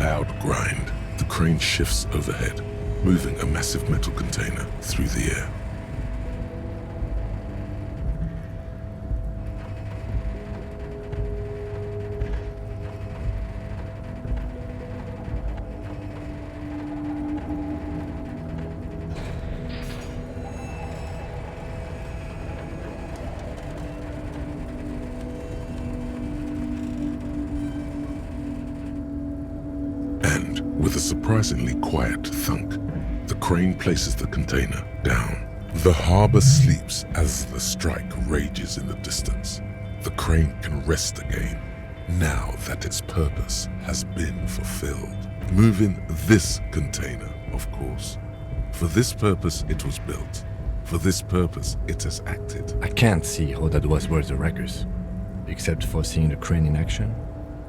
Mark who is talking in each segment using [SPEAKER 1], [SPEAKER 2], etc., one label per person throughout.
[SPEAKER 1] loud grind, the crane shifts overhead, moving a massive metal container through the air. With a surprisingly quiet thunk, the crane places the container down. The harbor sleeps as the strike rages in the distance. The crane can rest again, now that its purpose has been fulfilled. Moving this container, of course. For this purpose it was built. For this purpose it has acted.
[SPEAKER 2] I can't see how that was worth the wreckers, except for seeing the crane in action,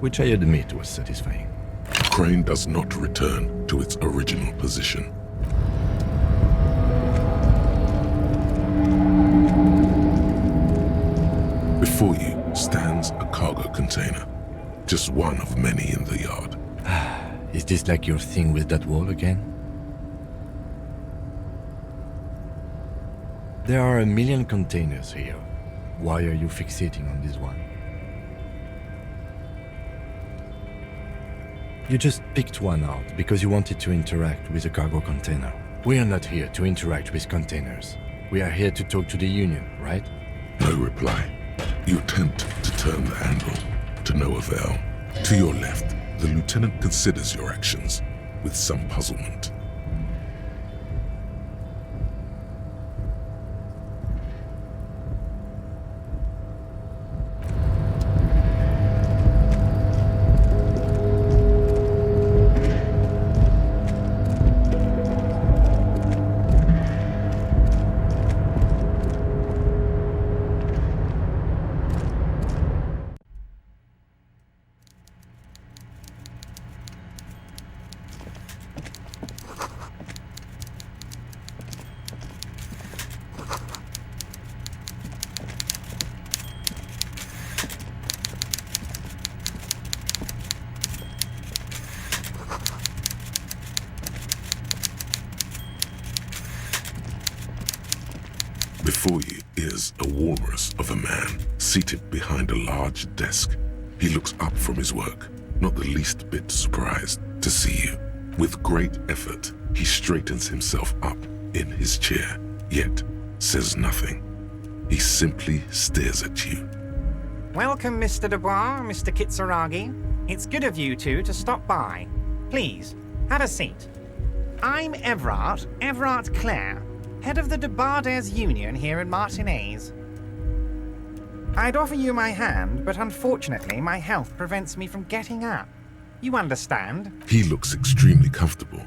[SPEAKER 2] which I admit was satisfying.
[SPEAKER 1] The crane does not return to its original position. Before you stands a cargo container, just one of many in the yard.
[SPEAKER 2] Is this like your thing with that wall again? There are a million containers here. Why are you fixating on this one? You just picked one out because you wanted to interact with a cargo container. We are not here to interact with containers. We are here to talk to the Union, right?
[SPEAKER 1] No reply. You attempt to turn the handle, to no avail. To your left, the lieutenant considers your actions with some puzzlement. Before you is a walrus of a man seated behind a large desk. He looks up from his work, not the least bit surprised to see you. With great effort, he straightens himself up in his chair, yet says nothing. He simply stares at you.
[SPEAKER 3] Welcome, Mr. Dubois, Mr. Kitsuragi. It's good of you two to stop by. Please, have a seat. I'm Evrart Clare, head of the Debarders Union here in Martinez. I'd offer you my hand, but unfortunately my health prevents me from getting up. You understand?
[SPEAKER 1] He looks extremely comfortable.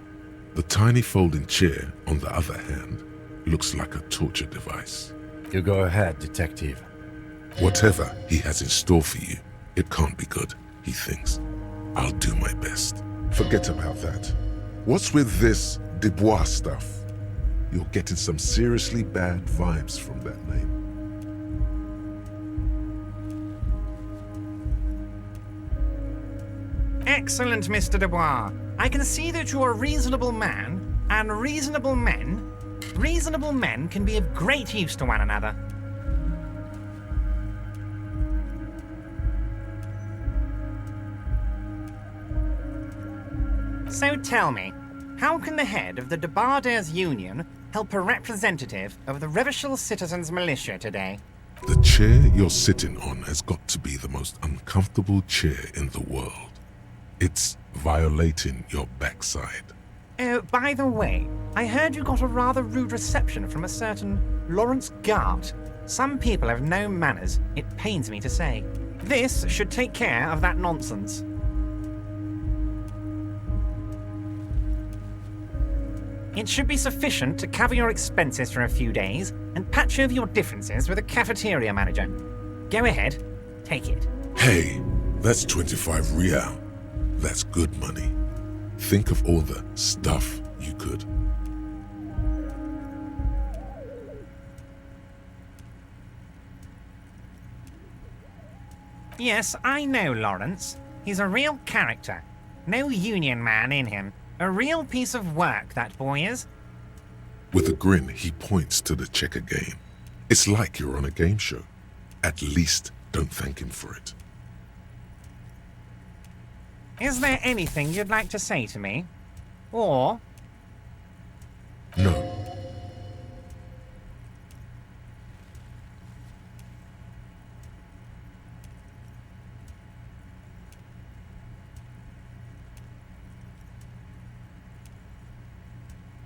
[SPEAKER 1] The tiny folding chair, on the other hand, looks like a torture device.
[SPEAKER 2] You go ahead, detective.
[SPEAKER 1] Whatever he has in store for you, it can't be good, he thinks. I'll do my best. Forget about that. What's with this Dubois stuff? You're getting some seriously bad vibes from that name.
[SPEAKER 3] Excellent, Mr. Dubois. I can see that you're a reasonable man, and reasonable men can be of great use to one another. So tell me, how can the head of the Debarders Union help a representative of the Revachol Citizens Militia today?
[SPEAKER 1] The chair you're sitting on has got to be the most uncomfortable chair in the world. It's violating your backside.
[SPEAKER 3] Oh, by the way, I heard you got a rather rude reception from a certain Lawrence Gart. Some people have no manners, it pains me to say. This should take care of that nonsense. It should be sufficient to cover your expenses for a few days and patch over your differences with a cafeteria manager. Go ahead, take it.
[SPEAKER 1] Hey, that's 25 real. That's good money. Think of all the stuff you could.
[SPEAKER 3] Yes, I know Lawrence. He's a real character. No Union man in him. A real piece of work, that boy is.
[SPEAKER 1] With a grin, he points to the checker game. It's like you're on a game show. At least don't thank him for it.
[SPEAKER 3] Is there anything you'd like to say to me? Or...
[SPEAKER 1] No.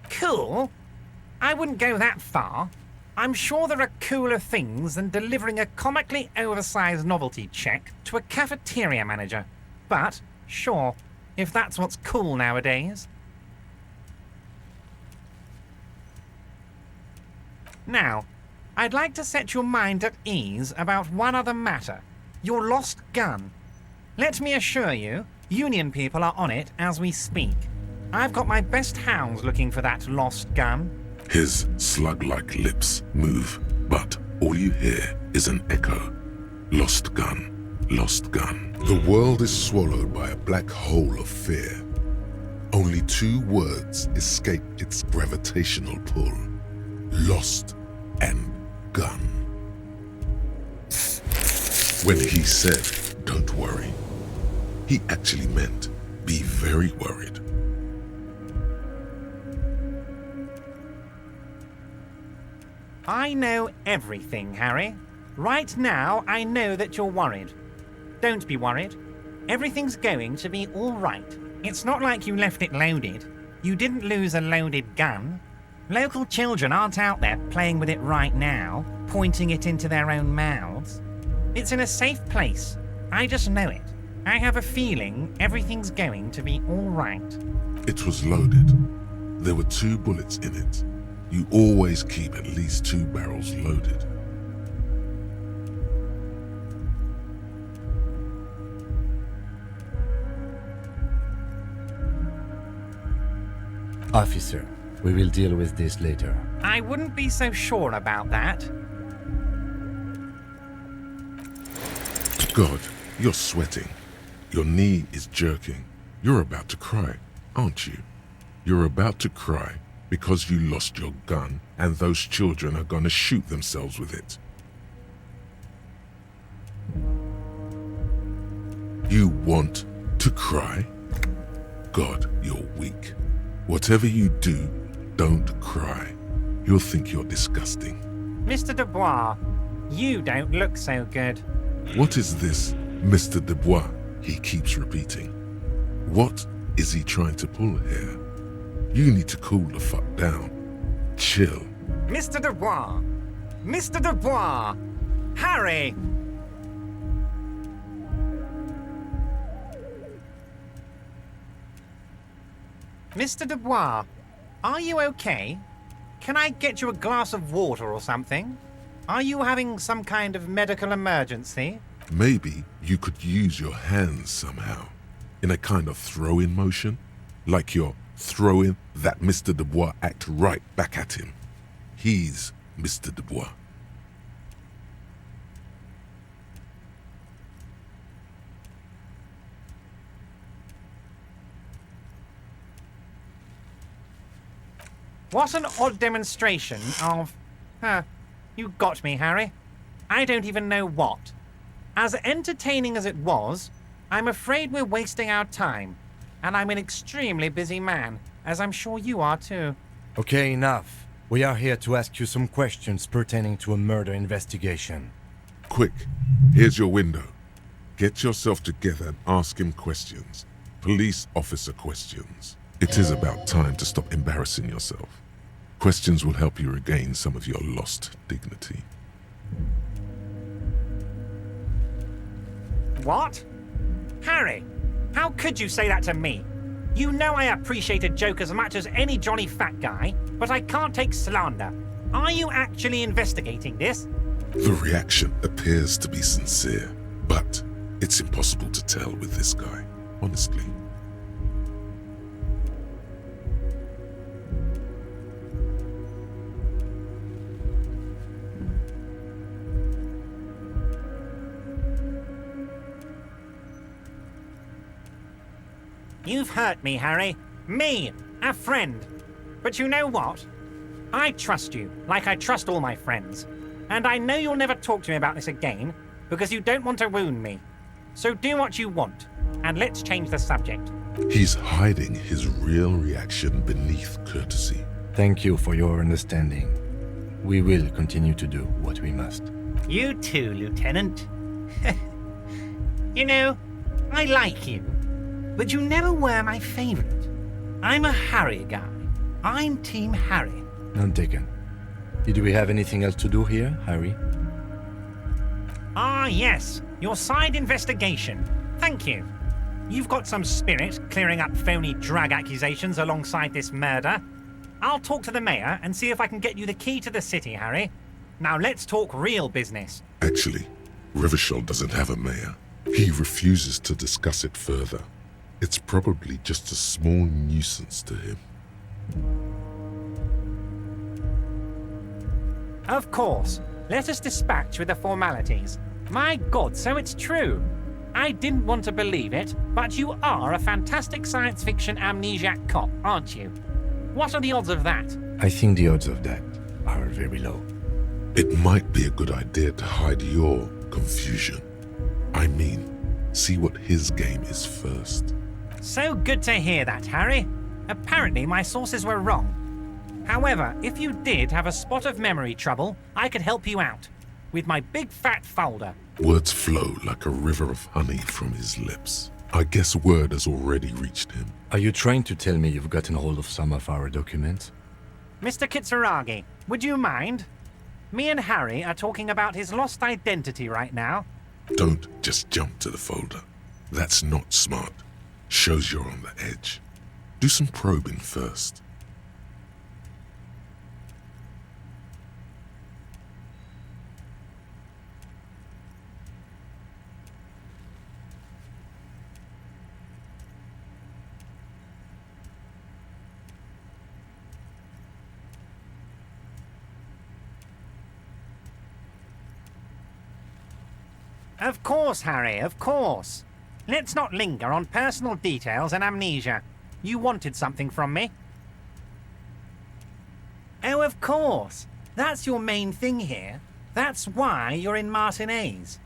[SPEAKER 3] Cool? I wouldn't go that far. I'm sure there are cooler things than delivering a comically oversized novelty check to a cafeteria manager. But, sure, if that's what's cool nowadays. Now, I'd like to set your mind at ease about one other matter. Your lost gun. Let me assure you, Union people are on it as we speak. I've got my best hounds looking for that lost gun.
[SPEAKER 1] His slug-like lips move, but all you hear is an echo. Lost gun, lost gun. The world is swallowed by a black hole of fear. Only 2 words escape its gravitational pull. Lost and gun. When he said, "Don't worry," he actually meant, be very worried.
[SPEAKER 3] I know everything, Harry. Right now, I know that you're worried. Don't be worried. Everything's going to be all right. It's not like you left it loaded. You didn't lose a loaded gun. Local children aren't out there playing with it right now, pointing it into their own mouths. It's in a safe place. I just know it. I have a feeling everything's going to be all right.
[SPEAKER 1] It was loaded. There were 2 bullets in it. You always keep at least 2 barrels loaded.
[SPEAKER 2] Officer, we will deal with this later.
[SPEAKER 3] I wouldn't be so sure about that.
[SPEAKER 1] God, you're sweating. Your knee is jerking. You're about to cry, aren't you? You're about to cry because you lost your gun and those children are gonna shoot themselves with it. You want to cry? God, you're weak. Whatever you do, don't cry. You'll think you're disgusting.
[SPEAKER 3] Mr. Dubois, you don't look so good.
[SPEAKER 1] What is this, Mr. Dubois? He keeps repeating. What is he trying to pull here? You need to cool the fuck down. Chill.
[SPEAKER 3] Mr. Dubois! Mr. Dubois! Harry! Mr. Dubois, are you okay? Can I get you a glass of water or something? Are you having some kind of medical emergency?
[SPEAKER 1] Maybe you could use your hands somehow, in a kind of throw-in motion, like you're throwing that Mr. Dubois act right back at him. He's Mr. Dubois.
[SPEAKER 3] What an odd demonstration of... you got me, Harry. I don't even know what. As entertaining as it was, I'm afraid we're wasting our time. And I'm an extremely busy man, as I'm sure you are too.
[SPEAKER 2] Okay, enough. We are here to ask you some questions pertaining to a murder investigation.
[SPEAKER 1] Quick, here's your window. Get yourself together and ask him questions. Police officer questions. It is about time to stop embarrassing yourself. Questions will help you regain some of your lost dignity.
[SPEAKER 3] What? Harry, how could you say that to me? You know I appreciate a joke as much as any jolly fat guy, but I can't take slander. Are you actually investigating this?
[SPEAKER 1] The reaction appears to be sincere, but it's impossible to tell with this guy, honestly.
[SPEAKER 3] You've hurt me, Harry. Me, a friend. But you know what? I trust you, like I trust all my friends. And I know you'll never talk to me about this again, because you don't want to wound me. So do what you want, and let's change the subject.
[SPEAKER 1] He's hiding his real reaction beneath courtesy.
[SPEAKER 2] Thank you for your understanding. We will continue to do what we must.
[SPEAKER 3] You too, Lieutenant. You know, I like you, but you never were my favorite. I'm a Harry guy. I'm Team Harry.
[SPEAKER 2] None taken. Did we have anything else to do here, Harry?
[SPEAKER 3] Ah, yes. Your side investigation. Thank you. You've got some spirit clearing up phony drug accusations alongside this murder. I'll talk to the mayor and see if I can get you the key to the city, Harry. Now let's talk real business.
[SPEAKER 1] Actually, Rivershell doesn't have a mayor. He refuses to discuss it further. It's probably just a small nuisance to him.
[SPEAKER 3] Of course. Let us dispatch with the formalities. My God, so it's true. I didn't want to believe it, but you are a fantastic science fiction amnesiac cop, aren't you? What are the odds of that?
[SPEAKER 2] I think the odds of that are very low.
[SPEAKER 1] It might be a good idea to hide your confusion. I mean, see what his game is first.
[SPEAKER 3] So good to hear that, Harry. Apparently my sources were wrong. However, if you did have a spot of memory trouble, I could help you out. With my big fat folder.
[SPEAKER 1] Words flow like a river of honey from his lips. I guess word has already reached him.
[SPEAKER 2] Are you trying to tell me you've gotten hold of some of our documents?
[SPEAKER 3] Mr. Kitsuragi, would you mind? Me and Harry are talking about his lost identity right now.
[SPEAKER 1] Don't just jump to the folder. That's not smart. Shows you're on the edge. Do some probing first.
[SPEAKER 3] Of course, Harry, of course. Let's not linger on personal details and amnesia. You wanted something from me. Oh, of course. That's your main thing here. That's why you're in Martinez.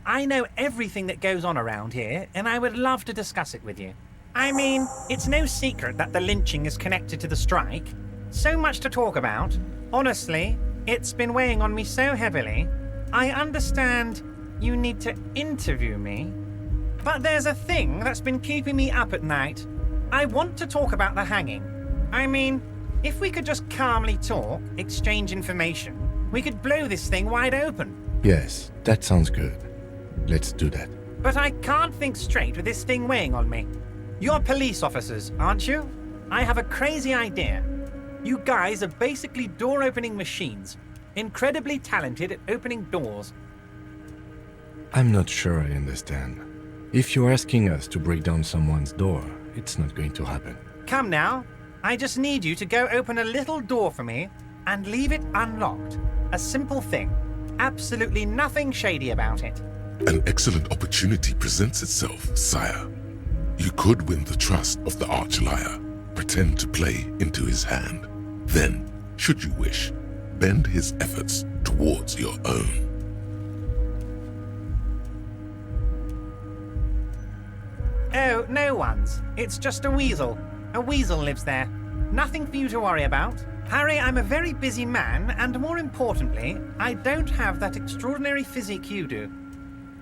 [SPEAKER 3] I know everything that goes on around here, and I would love to discuss it with you. I mean, it's no secret that the lynching is connected to the strike. So much to talk about. Honestly, it's been weighing on me so heavily. I understand you need to interview me. But there's a thing that's been keeping me up at night. I want to talk about the hanging. I mean, if we could just calmly talk, exchange information, we could blow this thing wide open.
[SPEAKER 2] Yes, that sounds good. Let's do that.
[SPEAKER 3] But I can't think straight with this thing weighing on me. You're police officers, aren't you? I have a crazy idea. You guys are basically door-opening machines, incredibly talented at opening doors.
[SPEAKER 2] I'm not sure I understand. If you're asking us to break down someone's door, it's not going to happen.
[SPEAKER 3] Come now. I just need you to go open a little door for me and leave it unlocked. A simple thing. Absolutely nothing shady about it.
[SPEAKER 1] An excellent opportunity presents itself, sire. You could win the trust of the arch-liar, pretend to play into his hand. Then, should you wish, bend his efforts towards your own.
[SPEAKER 3] Oh, no one's. It's just a weasel. A weasel lives there. Nothing for you to worry about. Harry, I'm a very busy man, and more importantly, I don't have that extraordinary physique you do.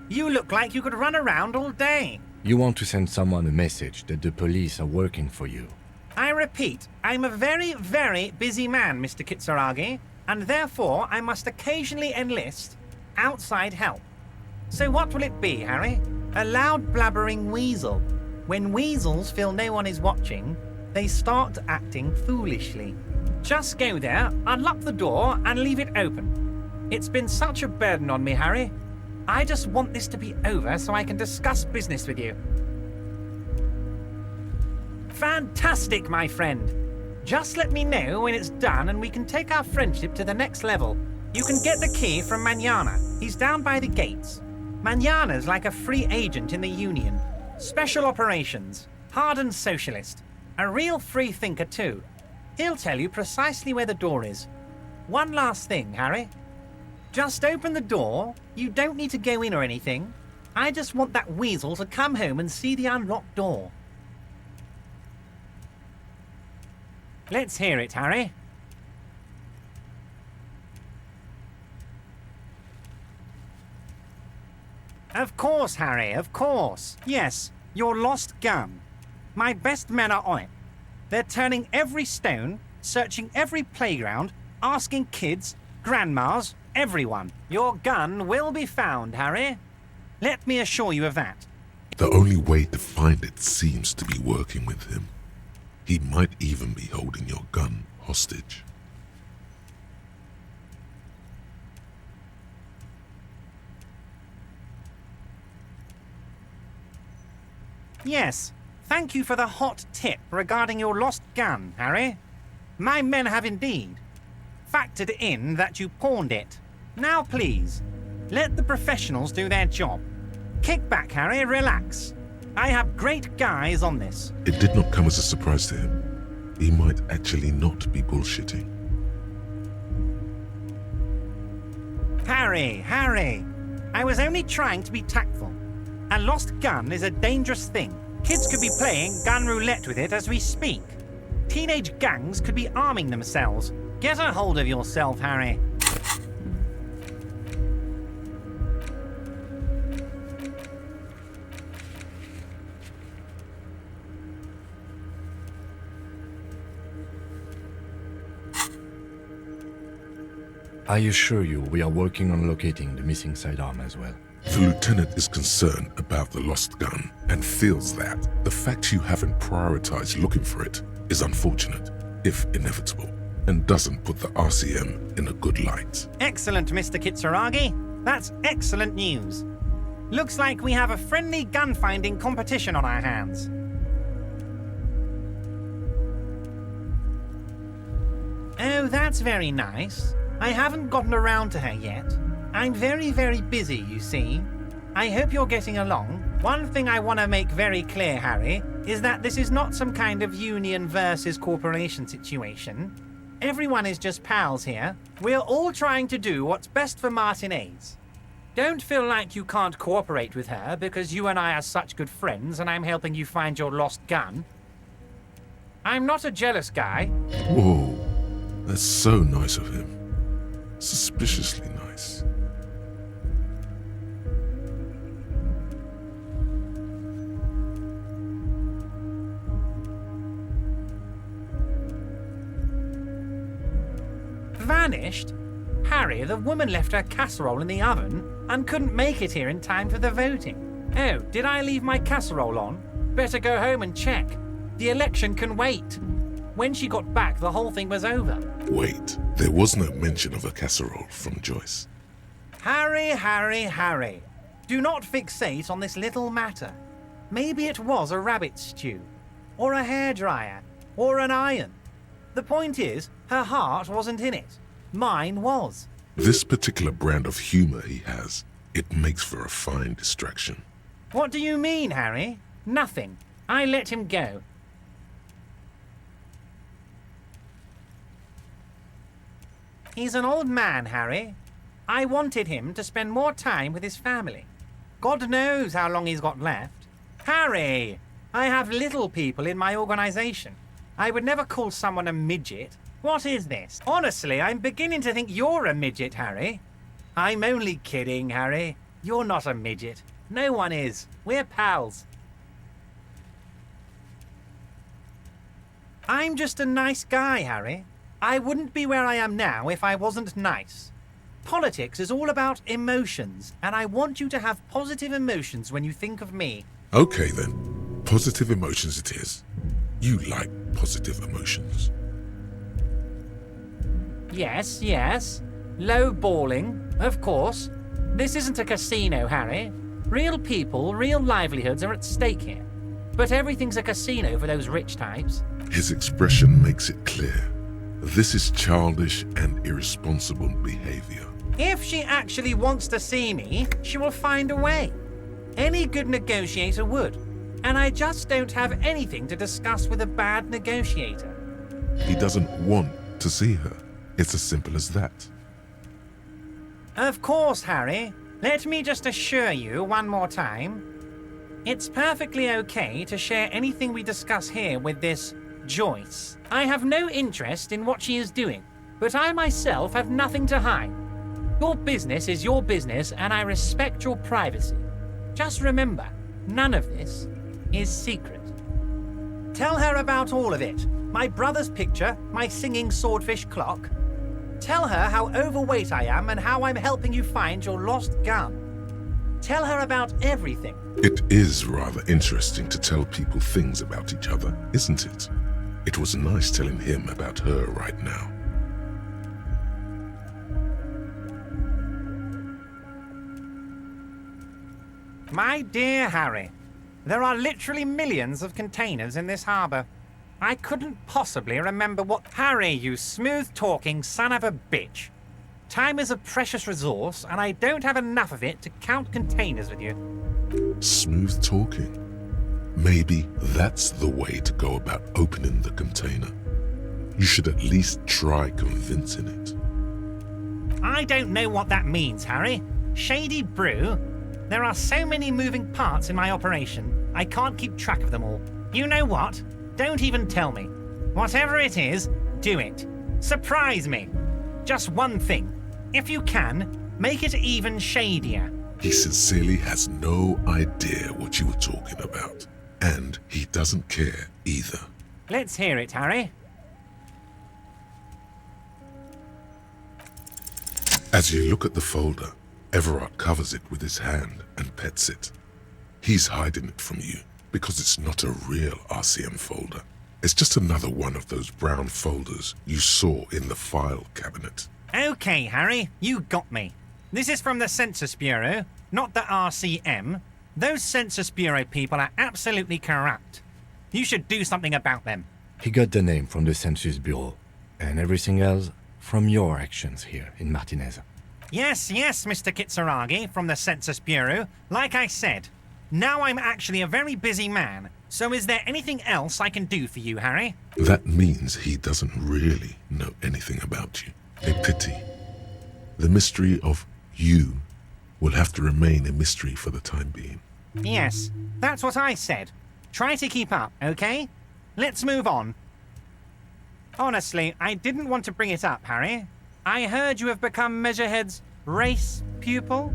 [SPEAKER 3] You look like you could run around all day.
[SPEAKER 2] You want to send someone a message that the police are working for you.
[SPEAKER 3] I repeat, I'm a very, very busy man, Mr. Kitsuragi, and therefore I must occasionally enlist outside help. So what will it be, Harry? A loud blabbering weasel. When weasels feel no one is watching, they start acting foolishly. Just go there, unlock the door, and leave it open. It's been such a burden on me, Harry. I just want this to be over so I can discuss business with you. Fantastic, my friend. Just let me know when it's done and we can take our friendship to the next level. You can get the key from Manana. He's down by the gates. Manana's like a free agent in the Union. Special operations. Hardened socialist. A real free thinker too. He'll tell you precisely where the door is. One last thing, Harry. Just open the door. You don't need to go in or anything. I just want that weasel to come home and see the unlocked door. Let's hear it, Harry. Of course, Harry, of course. Yes, your lost gun. My best men are on it. They're turning every stone, searching every playground, asking kids, grandmas, everyone. Your gun will be found, Harry. Let me assure you of that.
[SPEAKER 1] The only way to find it seems to be working with him. He might even be holding your gun hostage.
[SPEAKER 3] Yes, thank you for the hot tip regarding your lost gun, Harry. My men have indeed factored in that you pawned it. Now please, let the professionals do their job. Kick back, Harry, relax. I have great guys on this.
[SPEAKER 1] It did not come as a surprise to him. He might actually not be bullshitting.
[SPEAKER 3] Harry, I was only trying to be tactful. A lost gun is a dangerous thing. Kids could be playing gun roulette with it as we speak. Teenage gangs could be arming themselves. Get a hold of yourself, Harry.
[SPEAKER 2] I assure you, we are working on locating the missing sidearm as well.
[SPEAKER 1] The lieutenant is concerned about the lost gun and feels that the fact you haven't prioritized looking for it is unfortunate, if inevitable, and doesn't put the RCM in a good light.
[SPEAKER 3] Excellent, Mr. Kitsuragi. That's excellent news. Looks like we have a friendly gun-finding competition on our hands. Oh, that's very nice. I haven't gotten around to her yet. I'm very, very busy, you see. I hope you're getting along. One thing I want to make very clear, Harry, is that this is not some kind of union versus corporation situation. Everyone is just pals here. We're all trying to do what's best for Martinez. Don't feel like you can't cooperate with her because you and I are such good friends and I'm helping you find your lost gun. I'm not a jealous guy.
[SPEAKER 1] Whoa, that's so nice of him. Suspiciously nice.
[SPEAKER 3] Vanished? Harry, the woman left her casserole in the oven and couldn't make it here in time for the voting. Oh, did I leave my casserole on? Better go home and check. The election can wait. When she got back, the whole thing was over.
[SPEAKER 1] Wait, there was no mention of a casserole from Joyce.
[SPEAKER 3] Harry. Do not fixate on this little matter. Maybe it was a rabbit stew, or a hairdryer, or an iron. The point is, her heart wasn't in it. Mine was.
[SPEAKER 1] This particular brand of humor he has, it makes for a fine distraction.
[SPEAKER 3] What do you mean, Harry? Nothing. I let him go. He's an old man, Harry. I wanted him to spend more time with his family. God knows how long he's got left. Harry, I have little people in my organization. I would never call someone a midget. What is this? Honestly, I'm beginning to think you're a midget, Harry. I'm only kidding, Harry. You're not a midget. No one is. We're pals. I'm just a nice guy, Harry. I wouldn't be where I am now if I wasn't nice. Politics is all about emotions, and I want you to have positive emotions when you think of me.
[SPEAKER 1] Okay then, positive emotions it is. You like positive emotions.
[SPEAKER 3] Yes. Low balling, of course. This isn't a casino, Harry. Real people, real livelihoods are at stake here. But everything's a casino for those rich types.
[SPEAKER 1] His expression makes it clear. This is childish and irresponsible behavior.
[SPEAKER 3] If she actually wants to see me, she will find a way. Any good negotiator would. And I just don't have anything to discuss with a bad negotiator.
[SPEAKER 1] He doesn't want to see her. It's as simple as that.
[SPEAKER 3] Of course, Harry. Let me just assure you one more time. It's perfectly okay to share anything we discuss here with this Joyce. I have no interest in what she is doing, but I myself have nothing to hide. Your business is your business, and I respect your privacy. Just remember, none of this is secret. Tell her about all of it. My brother's picture, my singing swordfish clock. Tell her how overweight I am and how I'm helping you find your lost gun. Tell her about everything.
[SPEAKER 1] It is rather interesting to tell people things about each other, isn't it? It was nice telling him about her right now.
[SPEAKER 3] My dear Harry, there are literally millions of containers in this harbour. I couldn't possibly remember what... Harry, you smooth-talking son of a bitch. Time is a precious resource, and I don't have enough of it to count containers with you.
[SPEAKER 1] Smooth talking. Maybe that's the way to go about opening the container. You should at least try convincing it.
[SPEAKER 3] I don't know what that means, Harry. Shady brew? There are so many moving parts in my operation, I can't keep track of them all. You know what? Don't even tell me. Whatever it is, do it. Surprise me. Just one thing. If you can, make it even shadier.
[SPEAKER 1] He sincerely has no idea what you were talking about. And he doesn't care either.
[SPEAKER 3] Let's hear it, Harry.
[SPEAKER 1] As you look at the folder, Evrart covers it with his hand and pets it. He's hiding it from you because it's not a real RCM folder. It's just another one of those brown folders you saw in the file cabinet.
[SPEAKER 3] Okay, Harry, you got me. This is from the Census Bureau, not the RCM. Those Census Bureau people are absolutely corrupt. You should do something about them.
[SPEAKER 2] He got the name from the Census Bureau, and everything else from your actions here in Martinez.
[SPEAKER 3] Yes, Mr. Kitsuragi from the Census Bureau. Like I said, now I'm actually a very busy man. So is there anything else I can do for you, Harry?
[SPEAKER 1] That means he doesn't really know anything about you. A pity. The mystery of you will have to remain a mystery for the time being.
[SPEAKER 3] Yes, that's what I said. Try to keep up, okay? Let's move on. Honestly, I didn't want to bring it up, Harry. I heard you have become Measurehead's race pupil.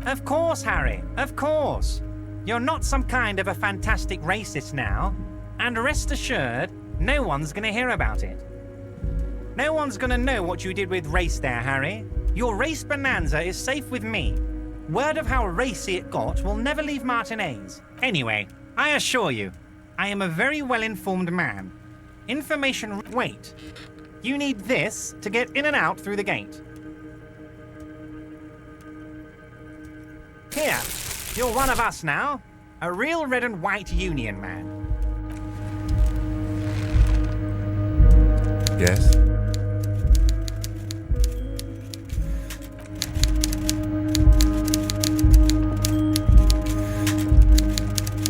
[SPEAKER 3] Of course, Harry, of course. You're not some kind of a fantastic racist now. And rest assured, no one's gonna hear about it. No one's gonna know what you did with race there, Harry. Your race bonanza is safe with me. Word of how racy it got will never leave Martinez. Anyway, I assure you, I am a very well-informed man. Information... Wait. You need this to get in and out through the gate. Here, you're one of us now. A real red and white union man.
[SPEAKER 2] Yes?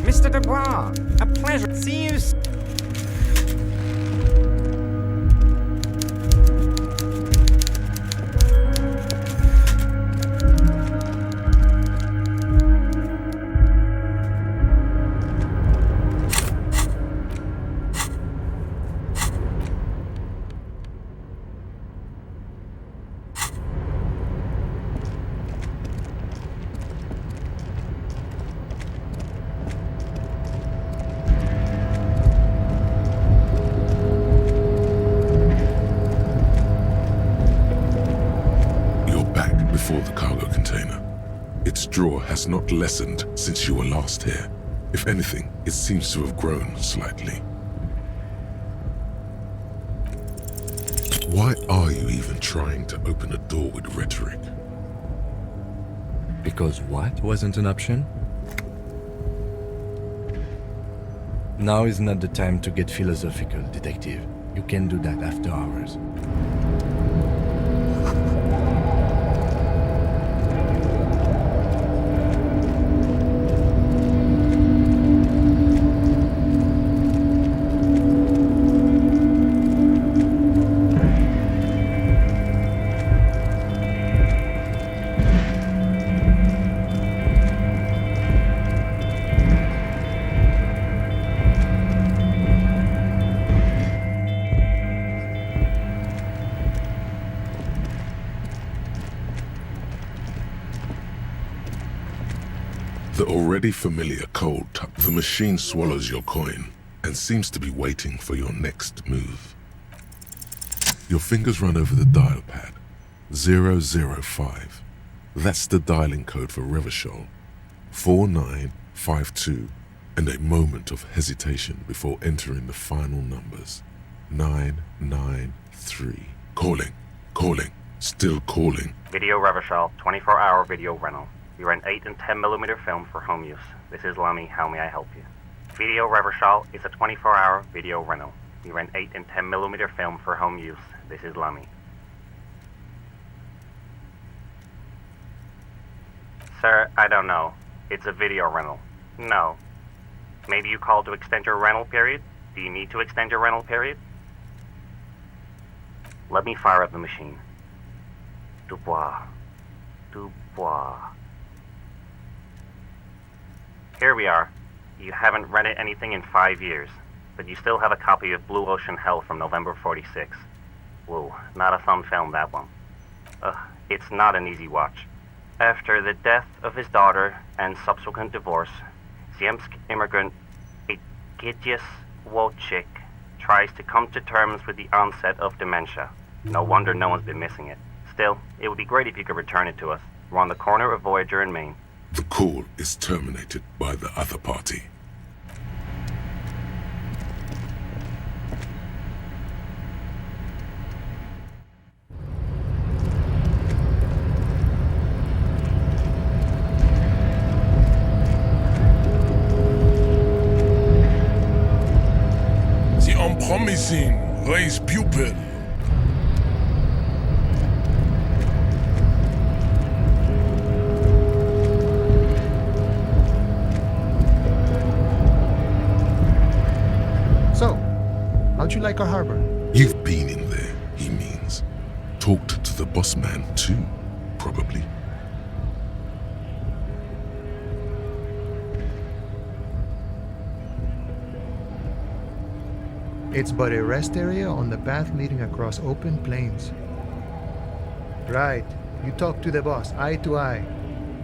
[SPEAKER 3] Mr. Dubois, a pleasure. See you soon.
[SPEAKER 1] Before the cargo container. Its drawer has not lessened since you were last here. If anything, it seems to have grown slightly. Why are you even trying to open a door with rhetoric?
[SPEAKER 2] Because what wasn't an option? Now is not the time to get philosophical, detective. You can do that after hours.
[SPEAKER 1] The already familiar cold tap. The machine swallows your coin and seems to be waiting for your next move. Your fingers run over the dial pad. 005. That's the dialing code for Revachol. 4952, and a moment of hesitation before entering the final numbers. 993. Calling, still calling.
[SPEAKER 4] Video Revachol, 24-hour video rental. We rent 8 and 10mm film for home use. This is Lamy. How may I help you? Video Revachol is a 24-hour video rental. We rent 8 and 10mm film for home use. This is Lamy. Sir, I don't know. It's a video rental. No. Maybe you called to extend your rental period? Do you need to extend your rental period? Let me fire up the machine. Dubois. Here we are. You haven't rented anything in 5 years, but you still have a copy of Blue Ocean Hell from November 46. Whoa, not a fun film, that one. It's not an easy watch. After the death of his daughter and subsequent divorce, Ziemsk immigrant Egidius Wojcik tries to come to terms with the onset of dementia. No wonder no one's been missing it. Still, it would be great if you could return it to us. We're on the corner of Voyager and Main.
[SPEAKER 1] The call is terminated by the other party.
[SPEAKER 5] The unpromising raised pupil.
[SPEAKER 6] How'd you like our harbor?
[SPEAKER 1] You've been in there, he means. Talked to the boss man too, probably.
[SPEAKER 6] It's but a rest area on the path leading across open plains. Right. You talk to the boss, eye to eye,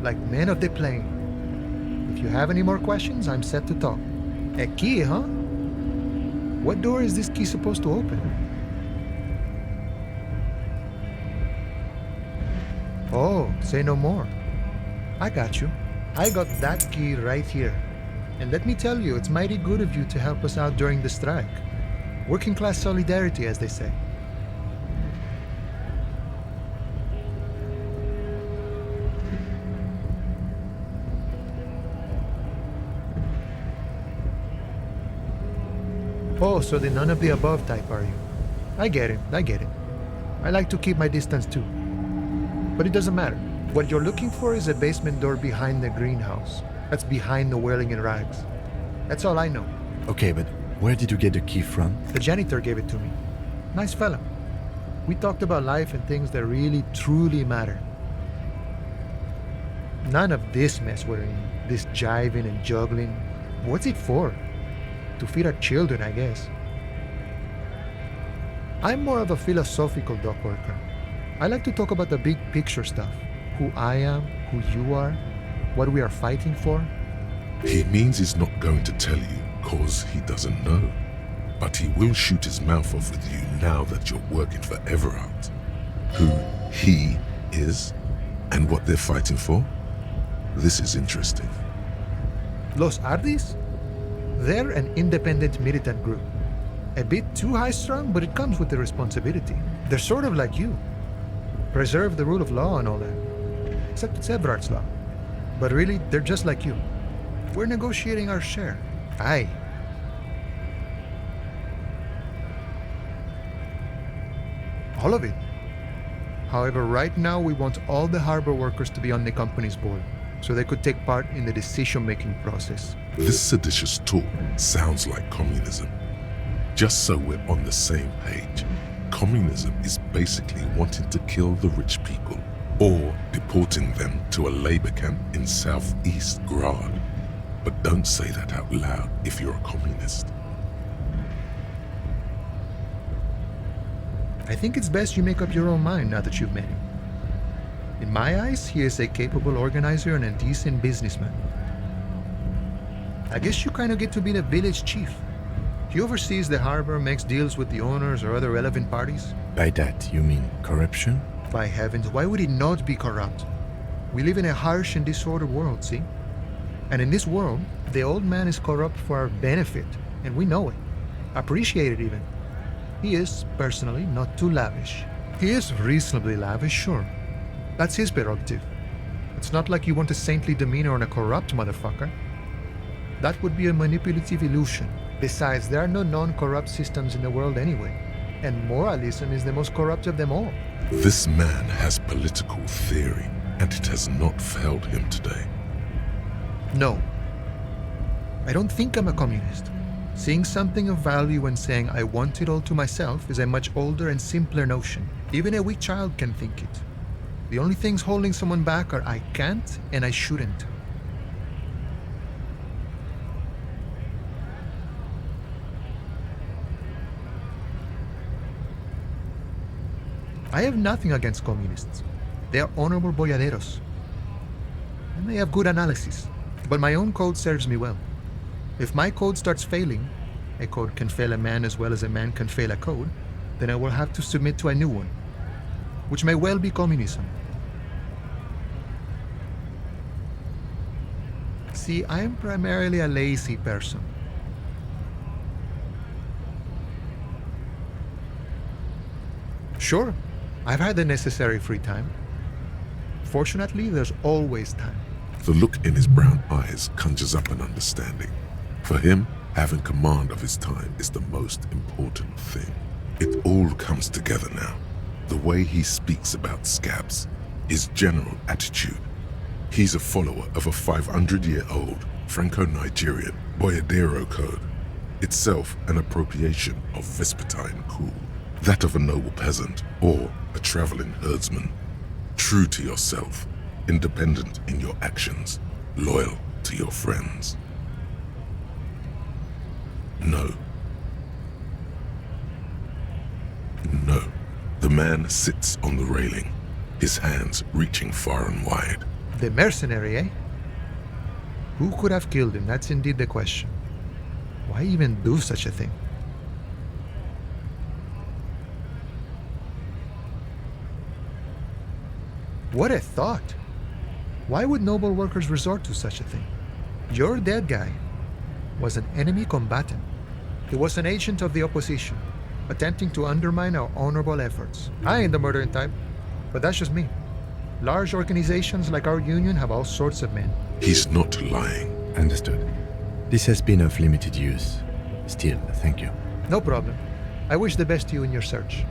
[SPEAKER 6] like men of the plain. If you have any more questions, I'm set to talk. A key, huh? What door is this key supposed to open? Oh, say no more. I got you. I got that key right here. And let me tell you, it's mighty good of you to help us out during the strike. Working class solidarity, as they say. Oh, so the none of the above type, are you? I get it. I like to keep my distance too. But it doesn't matter. What you're looking for is a basement door behind the greenhouse. That's behind the whirling in rags. That's all I know.
[SPEAKER 2] Okay, but where did you get the key from?
[SPEAKER 6] The janitor gave it to me. Nice fella. We talked about life and things that really, truly matter. None of this mess we're in, this jiving and juggling. What's it for? To feed our children, I guess. I'm more of a philosophical dock worker. I like to talk about the big picture stuff. Who I am, who you are, what we are fighting for.
[SPEAKER 1] He means he's not going to tell you cause he doesn't know. But he will shoot his mouth off with you now that you're working for Evrart. Who he is and what they're fighting for. This is interesting.
[SPEAKER 6] Los Ardis? They're an independent militant group. A bit too high-strung, but it comes with the responsibility. They're sort of like you. Preserve the rule of law and all that. Except it's Evrart's law. But really, they're just like you. We're negotiating our share. Aye. All of it. However, right now we want all the harbor workers to be on the company's board, so they could take part in the decision-making process.
[SPEAKER 1] This seditious talk sounds like communism. Just so we're on the same page, communism is basically wanting to kill the rich people or deporting them to a labor camp in southeast Grad. But don't say that out loud if you're a communist.
[SPEAKER 6] I think it's best you make up your own mind now that you've met him. In my eyes, he is a capable organizer and a decent businessman. I guess you kind of get to be the village chief. He oversees the harbor, makes deals with the owners or other relevant parties.
[SPEAKER 2] By that, you mean corruption?
[SPEAKER 6] By heavens, why would he not be corrupt? We live in a harsh and disordered world, see? And in this world, the old man is corrupt for our benefit, and we know it. Appreciate it even. He is, personally, not too lavish. He is reasonably lavish, sure. That's his prerogative. It's not like you want a saintly demeanor on a corrupt motherfucker. That would be a manipulative illusion. Besides, there are no non-corrupt systems in the world anyway, and moralism is the most corrupt of them all.
[SPEAKER 1] This man has political theory, and it has not failed him today.
[SPEAKER 6] No. I don't think I'm a communist. Seeing something of value and saying I want it all to myself is a much older and simpler notion. Even a weak child can think it. The only things holding someone back are I can't and I shouldn't. I have nothing against communists. They are honorable boyaderos. And they have good analysis. But my own code serves me well. If my code starts failing, a code can fail a man as well as a man can fail a code, then I will have to submit to a new one, which may well be communism. See, I am primarily a lazy person. Sure, I've had the necessary free time. Fortunately, there's always time.
[SPEAKER 1] The look in his brown eyes conjures up an understanding. For him, having command of his time is the most important thing. It all comes together now. The way he speaks about scabs, his general attitude. He's a follower of a 500-year-old Franco-Nigerian Boyadero code, itself an appropriation of Vespertine cool, that of a noble peasant or a traveling herdsman. True to yourself, independent in your actions, loyal to your friends. No. No. The man sits on the railing, his hands reaching far and wide.
[SPEAKER 6] The mercenary, eh? Who could have killed him? That's indeed the question. Why even do such a thing? What a thought! Why would noble workers resort to such a thing? Your dead guy was an enemy combatant. He was an agent of the opposition, attempting to undermine our honorable efforts. I ain't the murdering type, but that's just me. Large organizations like our union have all sorts of men.
[SPEAKER 1] He's not lying.
[SPEAKER 2] Understood. This has been of limited use. Still, thank you.
[SPEAKER 6] No problem. I wish the best to you in your search.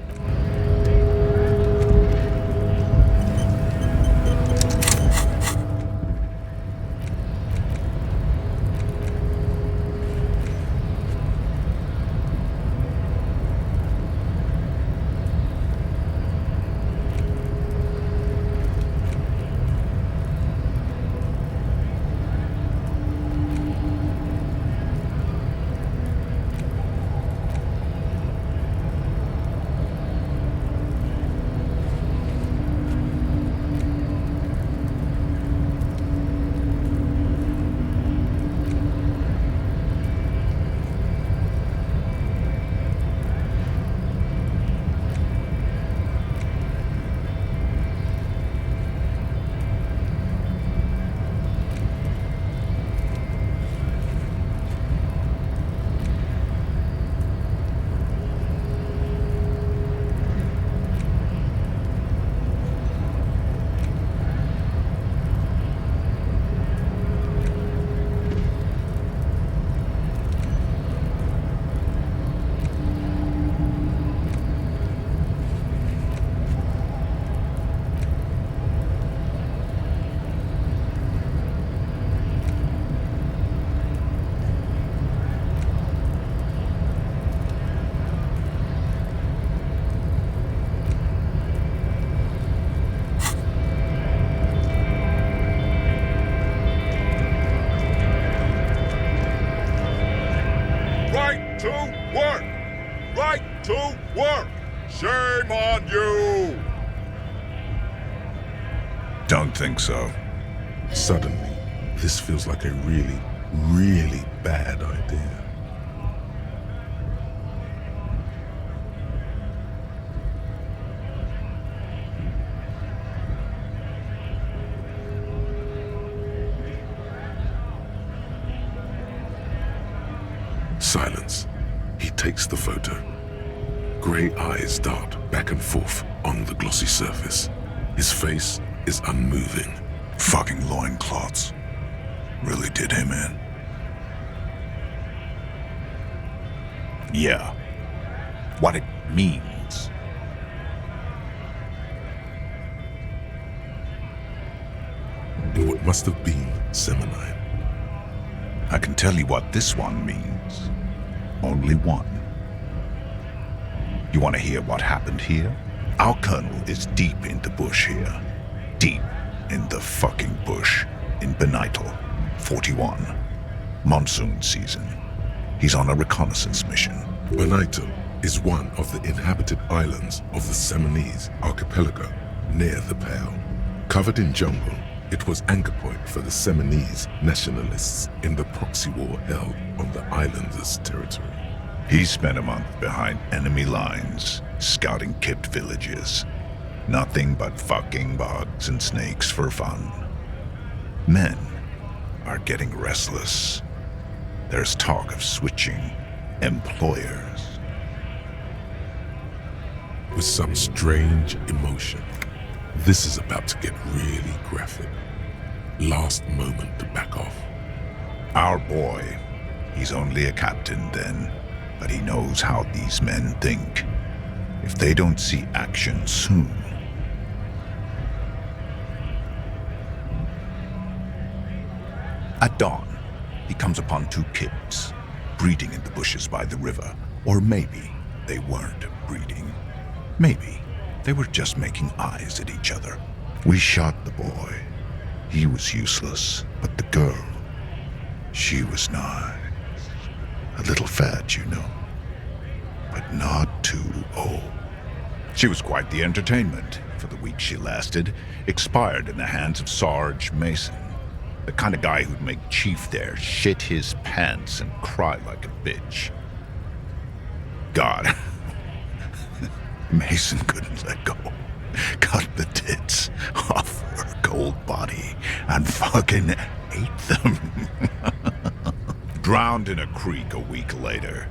[SPEAKER 5] to work! Shame on you!
[SPEAKER 7] Don't think so.
[SPEAKER 1] Suddenly, this feels like a really, really bad idea. Silence. He takes the photo. Grey eyes dart back and forth on the glossy surface. His face is unmoving.
[SPEAKER 7] Fucking loincloths. Really did him in. Yeah. What it means.
[SPEAKER 1] In what must have been Seminine.
[SPEAKER 7] I can tell you what this one means. Only one. You want to hear what happened here? Our colonel is deep in the bush here. Deep in the fucking bush in Benital, 41. Monsoon season. He's on a reconnaissance mission.
[SPEAKER 1] Benito is one of the inhabited islands of the Seminese archipelago near the Pale. Covered in jungle, it was anchor point for the Seminese nationalists in the proxy war held on the islanders' territory.
[SPEAKER 7] He spent a month behind enemy lines, scouting kipped villages. Nothing but fucking bugs and snakes for fun. Men are getting restless. There's talk of switching employers.
[SPEAKER 1] With some strange emotion, this is about to get really graphic. Last moment to back off.
[SPEAKER 7] Our boy, he's only a captain then, but he knows how these men think. If they don't see action soon. At dawn, he comes upon two kids, breeding in the bushes by the river. Or maybe they weren't breeding. Maybe they were just making eyes at each other. We shot the boy. He was useless, but the girl, she was nice. A little fat, you know, but not too old. She was quite the entertainment for the week she lasted, expired in the hands of Sarge Mason, the kind of guy who'd make Chief there shit his pants and cry like a bitch. God, Mason couldn't let go. Cut the tits off her cold body and fucking ate them. Drowned in a creek a week later.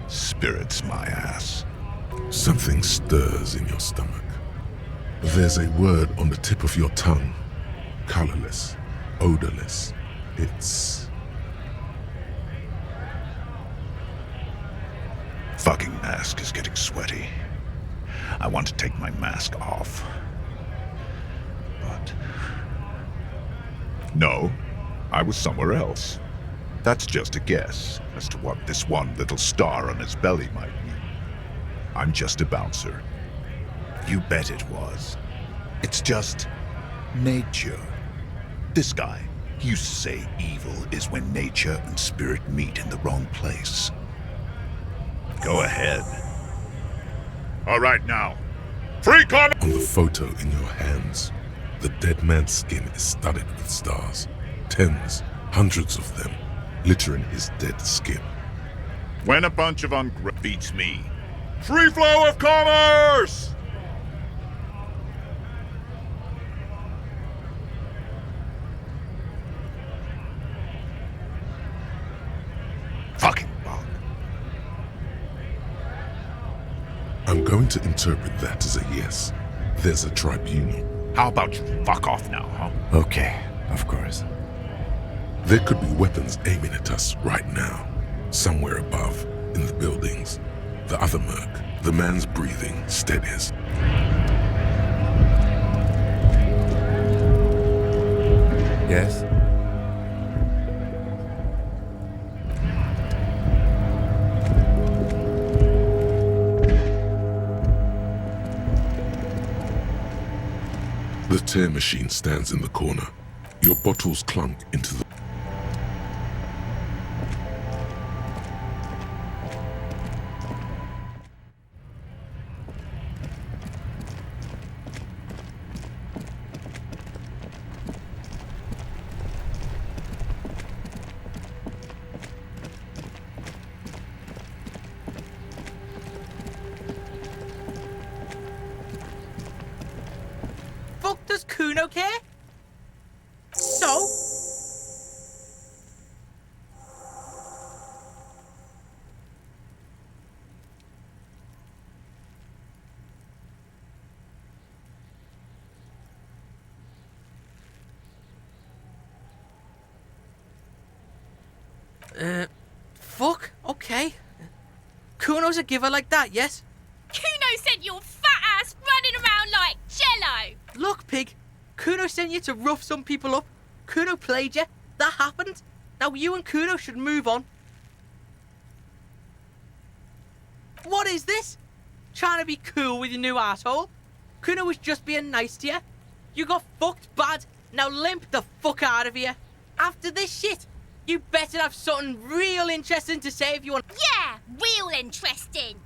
[SPEAKER 7] Spirits my ass.
[SPEAKER 1] Something stirs in your stomach. There's a word on the tip of your tongue. Colorless, odorless. It's...
[SPEAKER 7] Fucking mask is getting sweaty. I want to take my mask off. But... No, I was somewhere else. That's just a guess as to what this one little star on his belly might mean. I'm just a bouncer. You bet it was. It's just nature. This guy, he used to say evil is when nature and spirit meet in the wrong place. Go ahead.
[SPEAKER 5] All right now. Freak on!
[SPEAKER 1] On the photo in your hands, the dead man's skin is studded with stars. Tens, hundreds of them, littering his dead skin.
[SPEAKER 5] When a bunch of beats me. Free flow of commerce!
[SPEAKER 7] Fucking bug.
[SPEAKER 1] I'm going to interpret that as a yes. There's a tribunal.
[SPEAKER 7] How about you fuck off now, huh?
[SPEAKER 2] Okay, of course.
[SPEAKER 1] There could be weapons aiming at us right now. Somewhere above, in the buildings. The other merc, the man's breathing steadies.
[SPEAKER 2] Yes?
[SPEAKER 1] The tear machine stands in the corner. Your bottles clunk into the...
[SPEAKER 8] Kuno care? So? Fuck, okay. Kuno's a giver like that, yes?
[SPEAKER 9] Kuno sent your fat ass running around like jello!
[SPEAKER 8] Look, pig, Kuno sent you to rough some people up. Kuno played you. That happened. Now you and Kuno should move on. What is this? Trying to be cool with your new asshole? Kuno was just being nice to you. You got fucked bad. Now limp the fuck out of here. After this shit, you better have something real interesting to say if you want.
[SPEAKER 9] Yeah, real interesting.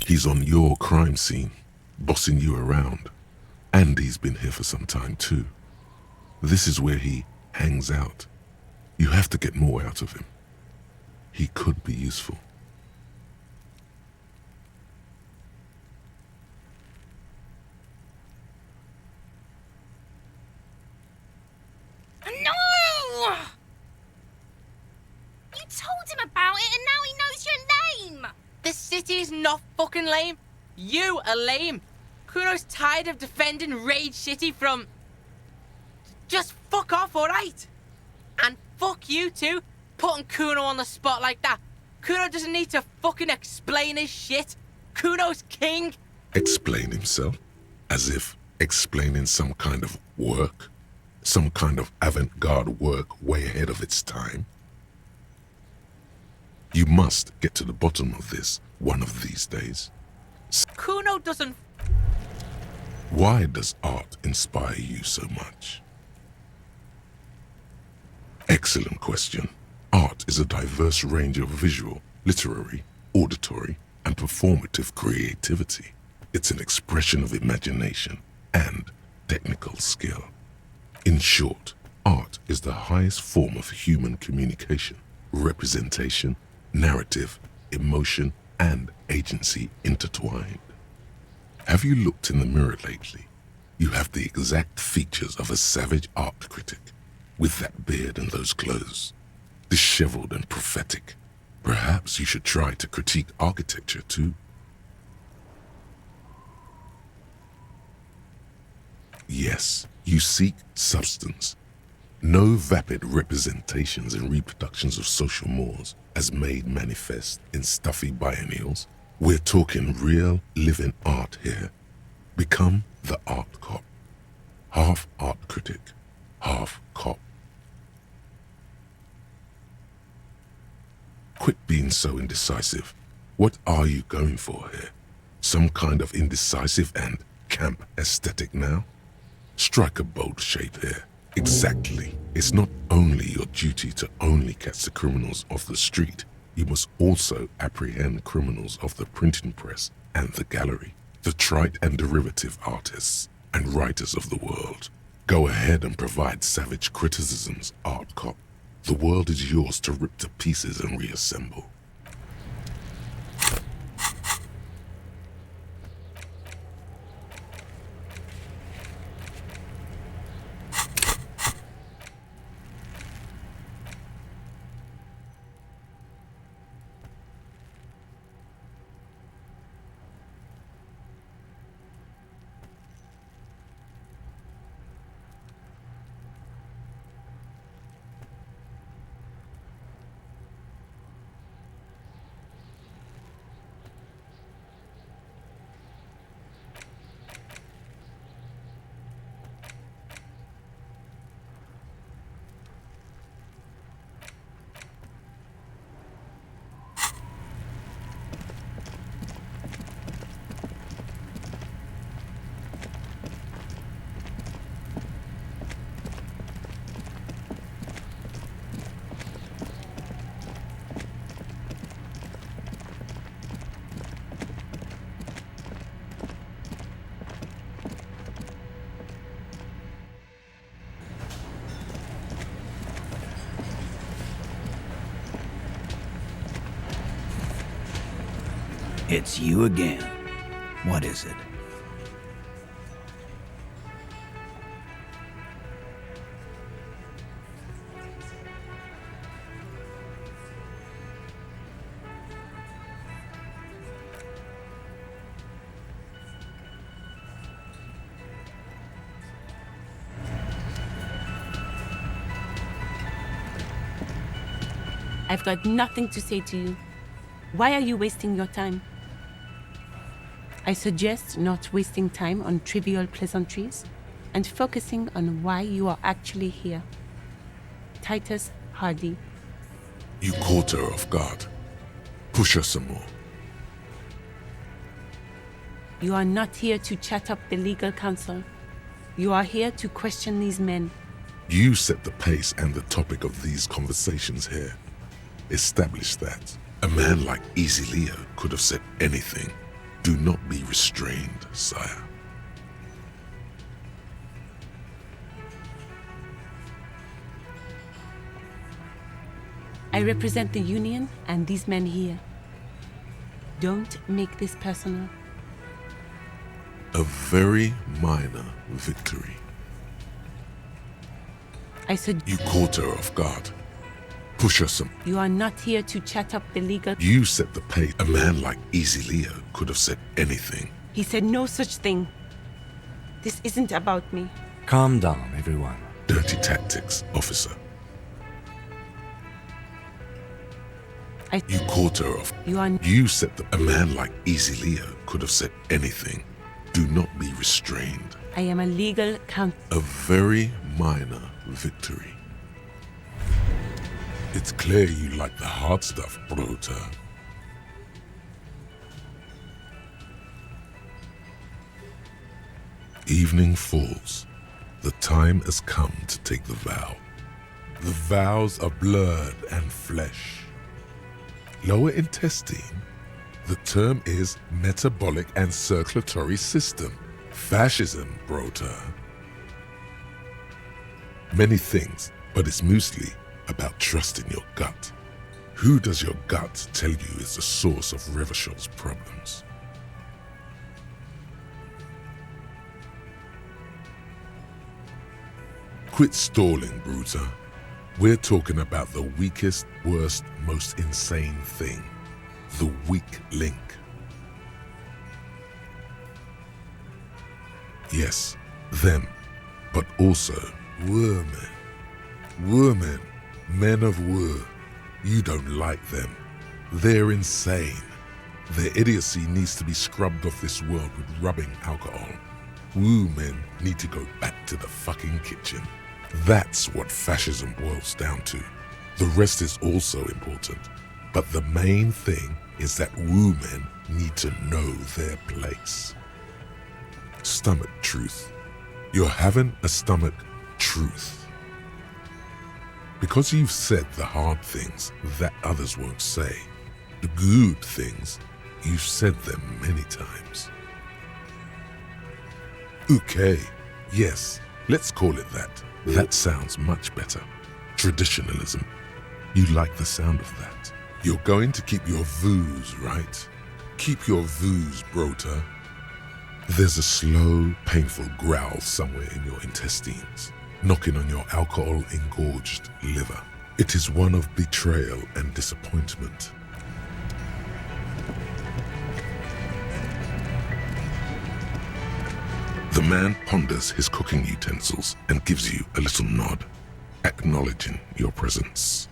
[SPEAKER 1] He's on your crime scene, bossing you around. And he's been here for some time too. This is where he hangs out. You have to get more out of him. He could be useful.
[SPEAKER 9] No! You told him about it and now he knows your name!
[SPEAKER 8] This city is not fucking lame. You are lame. Kuno's tired of defending Rage City from... Just fuck off, alright? And fuck you too, putting Kuno on the spot like that. Kuno doesn't need to fucking explain his shit. Kuno's king.
[SPEAKER 1] Explain himself? As if explaining some kind of work? Some kind of avant-garde work way ahead of its time? You must get to the bottom of this one of these days.
[SPEAKER 8] Kuno doesn't...
[SPEAKER 1] Why does art inspire you so much? Excellent question. Art is a diverse range of visual, literary, auditory, and performative creativity. It's an expression of imagination and technical skill. In short, art is the highest form of human communication, representation, narrative, emotion, and agency intertwined. Have you looked in the mirror lately? You have the exact features of a savage art critic, with that beard and those clothes, disheveled and prophetic. Perhaps you should try to critique architecture too. Yes, you seek substance. No vapid representations and reproductions of social mores as made manifest in stuffy biennials. We're talking real, living art here. Become the art cop. Half art critic, half cop. Quit being so indecisive. What are you going for here? Some kind of indecisive and camp aesthetic now? Strike a bold shape here. Exactly. It's not only your duty to only catch the criminals off the street. You must also apprehend criminals of the printing press and the gallery, the trite and derivative artists and writers of the world. Go ahead and provide savage criticisms, art cop. The world is yours to rip to pieces and reassemble.
[SPEAKER 10] It's you again. What is it?
[SPEAKER 11] I've got nothing to say to you. Why are you wasting your time? I suggest not wasting time on trivial pleasantries and focusing on why you are actually here. Titus Hardy.
[SPEAKER 1] You caught her off guard. Push her some more.
[SPEAKER 11] You are not here to chat up the legal counsel. You are here to question these men.
[SPEAKER 1] You set the pace and the topic of these conversations here. Establish that. A man like Easy Leo could have said anything. Do not be restrained, sire.
[SPEAKER 11] I represent the Union and these men here. Don't make this personal.
[SPEAKER 1] A very minor victory.
[SPEAKER 11] I said
[SPEAKER 1] You caught her off guard. Push her some.
[SPEAKER 11] you are not here to chat up the legal.
[SPEAKER 1] You set the pace. A man like Easy Leo could have said anything.
[SPEAKER 11] He said no such thing. This isn't about me.
[SPEAKER 2] Calm down, everyone.
[SPEAKER 1] Dirty tactics, officer. You caught her off. You set the. A man like Easy Leo could have said anything. Do not be restrained.
[SPEAKER 11] I am a legal counsel.
[SPEAKER 1] A very minor victory. It's clear you like the hard stuff, Brota. Evening falls. The time has come to take the vow. The vows are blood and flesh. Lower intestine. The term is metabolic and circulatory system. Fascism, Brota. Many things, but it's mostly about trusting your gut. Who does your gut tell you is the source of Revachel's problems? Quit stalling, Bruta. We're talking about the weakest, worst, most insane thing. The weak link. Yes, them, but also women. Women, men of war. You don't like them. They're insane. Their idiocy needs to be scrubbed off this world with rubbing alcohol. Woo men need to go back to the fucking kitchen. That's what fascism boils down to. The rest is also important. But the main thing is that woo men need to know their place. Stomach truth. You're having a stomach truth. Because you've said the hard things that others won't say. The good things, you've said them many times. Okay, yes, let's call it that. That sounds much better. Traditionalism. You like the sound of that. You're going to keep your voos, right? Keep your voos, Brota. There's a slow, painful growl somewhere in your intestines, knocking on your alcohol-engorged liver. It is one of betrayal and disappointment. The man ponders his cooking utensils and gives you a little nod, acknowledging your presence.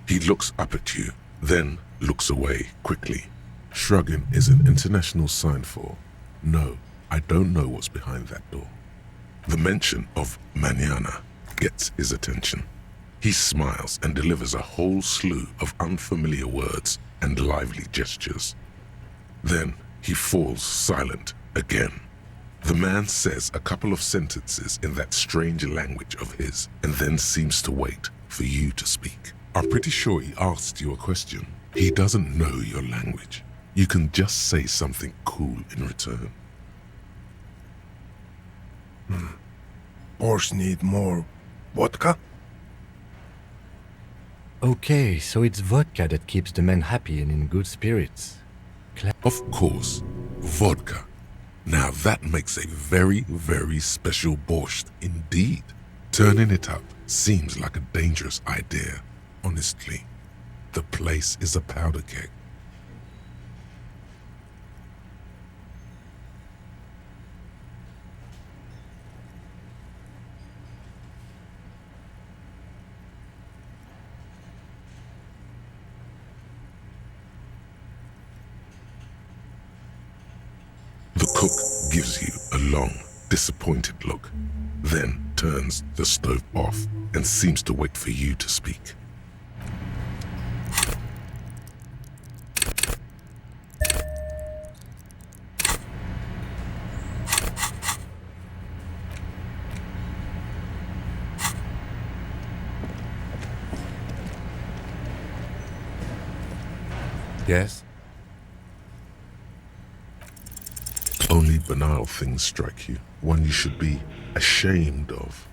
[SPEAKER 1] He looks up at you, then looks away quickly. Shrugging is an international sign for, no, I don't know what's behind that door. The mention of mañana gets his attention. He smiles and delivers a whole slew of unfamiliar words and lively gestures. Then he falls silent again. The man says a couple of sentences in that strange language of his and then seems to wait for you to speak. I'm pretty sure he asked you a question. He doesn't know your language. You can just say something cool in return.
[SPEAKER 12] Boars need more vodka?
[SPEAKER 2] Okay, so it's vodka that keeps the men happy and in good spirits.
[SPEAKER 1] Of course, vodka. Now that makes a very, very special borscht indeed. Turning it up seems like a dangerous idea, honestly. The place is a powder keg. The cook gives you a long, disappointed look, then turns the stove off and seems to wait for you to speak.
[SPEAKER 2] Yes?
[SPEAKER 1] Only banal things strike you, one you should be ashamed of.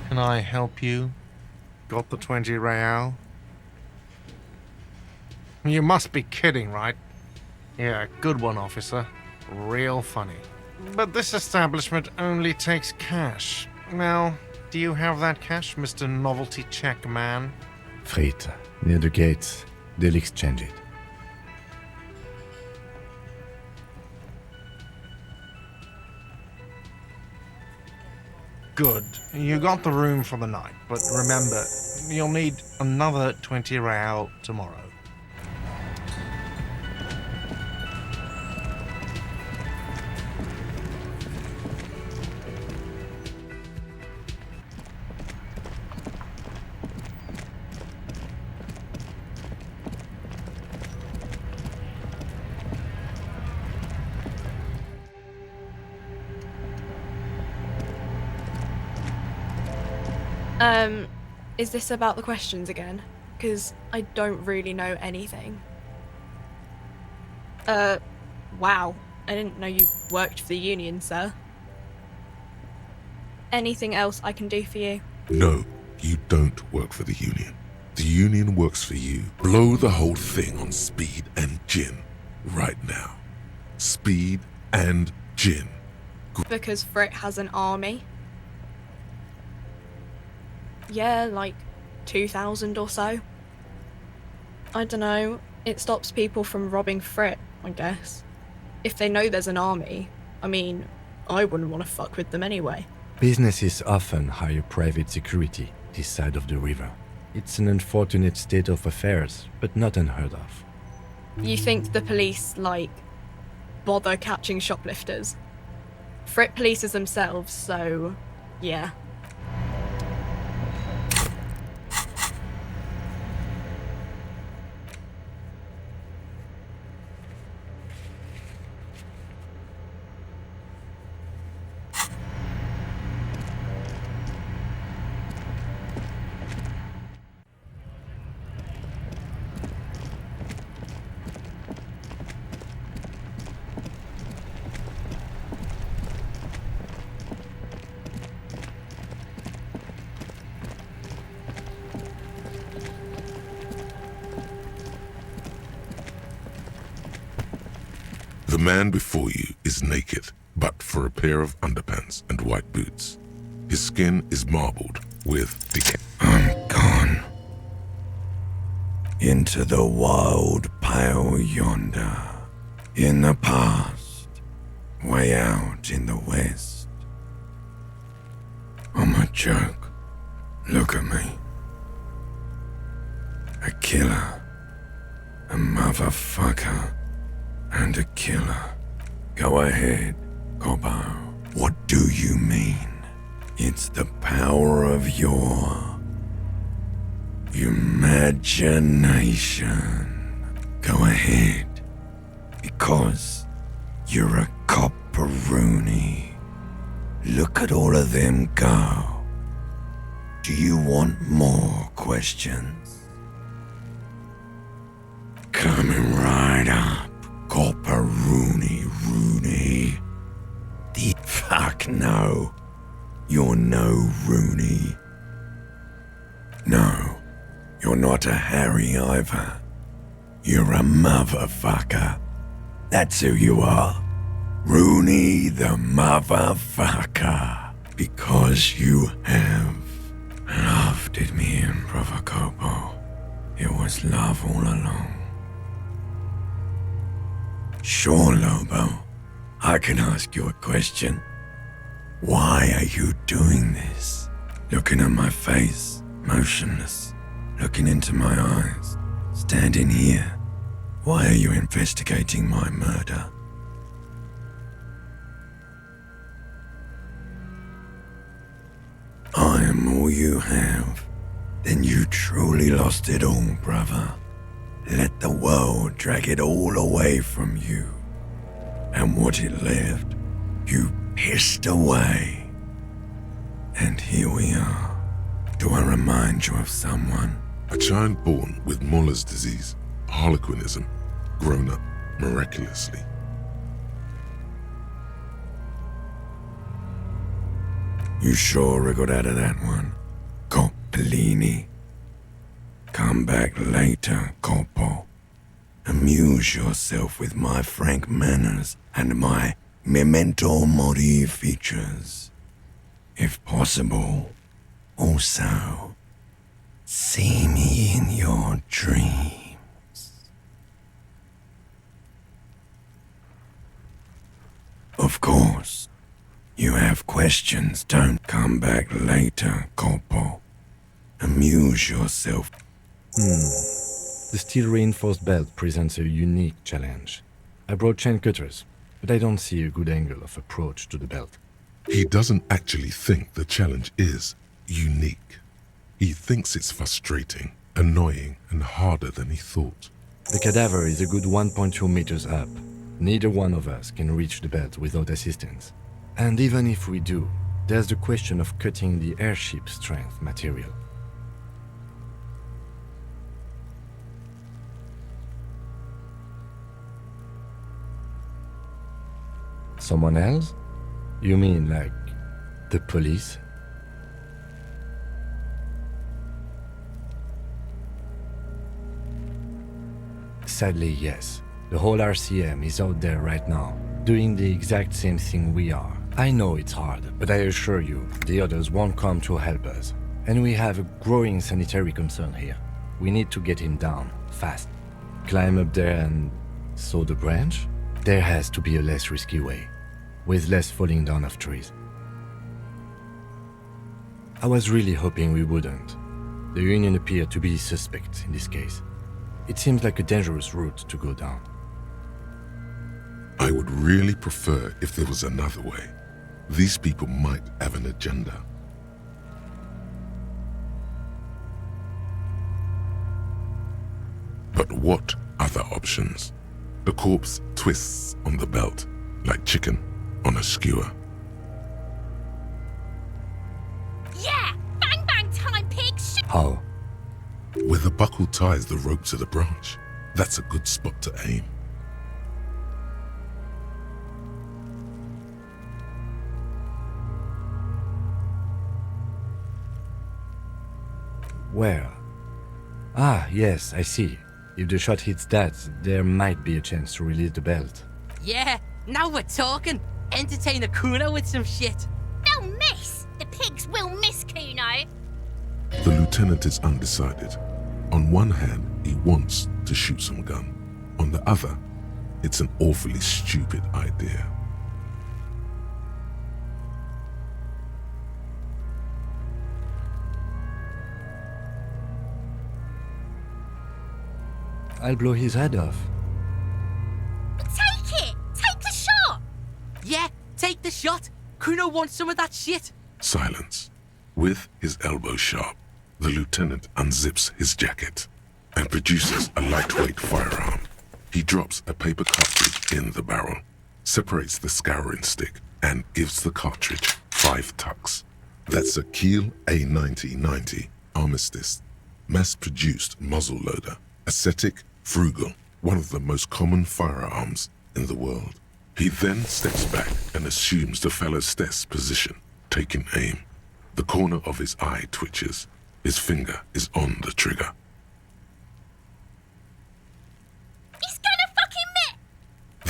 [SPEAKER 12] Can I help you? Got the 20 real? You must be kidding, right? Yeah, good one, officer. Real funny. But this establishment only takes cash. Now, do you have that cash, Mr. Novelty Check Man?
[SPEAKER 2] Frit, near the gates. They'll exchange it.
[SPEAKER 12] Good. You got the room for the night, but remember, you'll need another 20 real tomorrow.
[SPEAKER 13] Is this about the questions again? Because I don't really know anything. Wow. I didn't know you worked for the Union, sir. Anything else I can do for you?
[SPEAKER 1] No, you don't work for the Union. The Union works for you. Blow the whole thing on speed and gin. Right now. Speed and gin.
[SPEAKER 13] Because Frit has an army? Yeah, like 2,000 or so. I don't know, it stops people from robbing Frit, I guess. If they know there's an army, I mean, I wouldn't want to fuck with them anyway.
[SPEAKER 2] Businesses often hire private security this side of the river. It's an unfortunate state of affairs, but not unheard of.
[SPEAKER 13] You think the police, like, bother catching shoplifters? Frit polices themselves, so yeah.
[SPEAKER 1] The man before you is naked, but for a pair of underpants and white boots. His skin is marbled with decay.
[SPEAKER 10] I'm gone. Into the wild pale yonder. In the past. Way out in the west. I'm a joke. Look at me. A killer. A motherfucker. And a killer. Go ahead, Cobbo. What do you mean? It's the power of your imagination. Go ahead. Because you're a copperoonie. Look at all of them go. Do you want more questions? Coming right up. Copperoonie Rooney. The fuck no. not a Harry either. You're a motherfucker. That's who you are. Rooney the motherfucker. Because you have loved me in Provocopo. It was love all along. Sure, Lobo. I can ask you a question. Why are you doing this? Looking at my face, motionless. Looking into my eyes, standing here. Why are you investigating my murder? I am all you have. Then you truly lost it all, brother. Let the world drag it all away from you. And what it left, you pissed away. And here we are. Do I remind you of someone?
[SPEAKER 1] A child born with Muller's disease, harlequinism, grown up miraculously.
[SPEAKER 10] You sure wriggled out of that one, Coppellini. Come back later, Coppo. Amuse yourself with my frank manners and my memento mori features. If possible, also, see me in your dreams. Of course, you have questions. Don't come back later, Coppo. Amuse yourself.
[SPEAKER 2] The steel-reinforced belt presents a unique challenge. I brought chain cutters, but I don't see a good angle of approach to the belt.
[SPEAKER 1] He doesn't actually think the challenge is unique. He thinks it's frustrating, annoying, and harder than he thought.
[SPEAKER 2] The cadaver is a good 1.2 meters up. Neither one of us can reach the belt without assistance. And even if we do, there's the question of cutting the airship strength material. Someone else? You mean like the police? Sadly, yes. The whole RCM is out there right now, doing the exact same thing we are. I know it's hard, but I assure you, the others won't come to help us. And we have a growing sanitary concern here. We need to get him down, fast. Climb up there and saw the branch? There has to be a less risky way, with less falling down of trees. I was really hoping we wouldn't. The Union appeared to be suspect in this case. It seems like a dangerous route to go down.
[SPEAKER 1] I would really prefer if there was another way. These people might have an agenda. But what other options? The corpse twists on the belt, like chicken on a skewer.
[SPEAKER 9] Yeah! Bang bang time, pigs!
[SPEAKER 2] How?
[SPEAKER 1] Where the buckle ties the rope to the branch. That's a good spot to aim.
[SPEAKER 2] Where? Ah, yes, I see. If the shot hits that, there might be a chance to release the belt.
[SPEAKER 8] Yeah, now we're talking. Entertain a Kuno with some shit.
[SPEAKER 9] They'll miss! The pigs will miss Kuno!
[SPEAKER 1] The lieutenant is undecided. On one hand, he wants to shoot some gun. On the other, it's an awfully stupid idea.
[SPEAKER 2] I'll blow his head off.
[SPEAKER 9] Take it! Take the shot!
[SPEAKER 8] Yeah, take the shot. Kuno wants some of that shit.
[SPEAKER 1] Silence. With his elbow sharp, the lieutenant unzips his jacket and produces a lightweight firearm. He drops a paper cartridge in the barrel, separates the scouring stick, and gives the cartridge 5 tucks. That's a Kiel A9090 Armistice, mass-produced muzzle loader, ascetic, frugal, one of the most common firearms in the world. He then steps back and assumes the fellow's test position, taking aim. The corner of his eye twitches. His finger is on the trigger.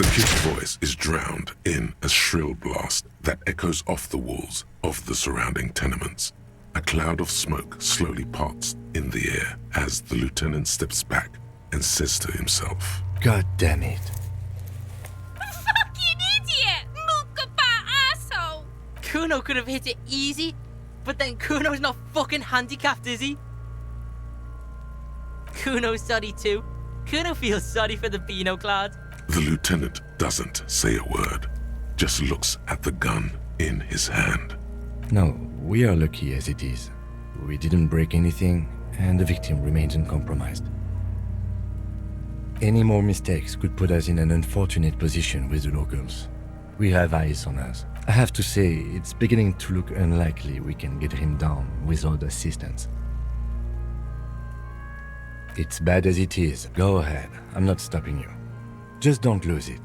[SPEAKER 1] The kid's voice is drowned in a shrill blast that echoes off the walls of the surrounding tenements. A cloud of smoke slowly parts in the air as the lieutenant steps back and says to himself,
[SPEAKER 2] God damn it.
[SPEAKER 9] Fucking idiot! Mookabat asshole!
[SPEAKER 8] Kuno could have hit it easy, but then Kuno's not fucking handicapped, is he? Kuno's sorry too. Kuno feels sorry for the Beano Clad.
[SPEAKER 1] The lieutenant doesn't say a word, just looks at the gun in his hand.
[SPEAKER 2] No, we are lucky as it is. We didn't break anything, and the victim remains uncompromised. Any more mistakes could put us in an unfortunate position with the locals. We have eyes on us. I have to say, it's beginning to look unlikely we can get him down without assistance. It's bad as it is. Go ahead. I'm not stopping you. Just don't lose it.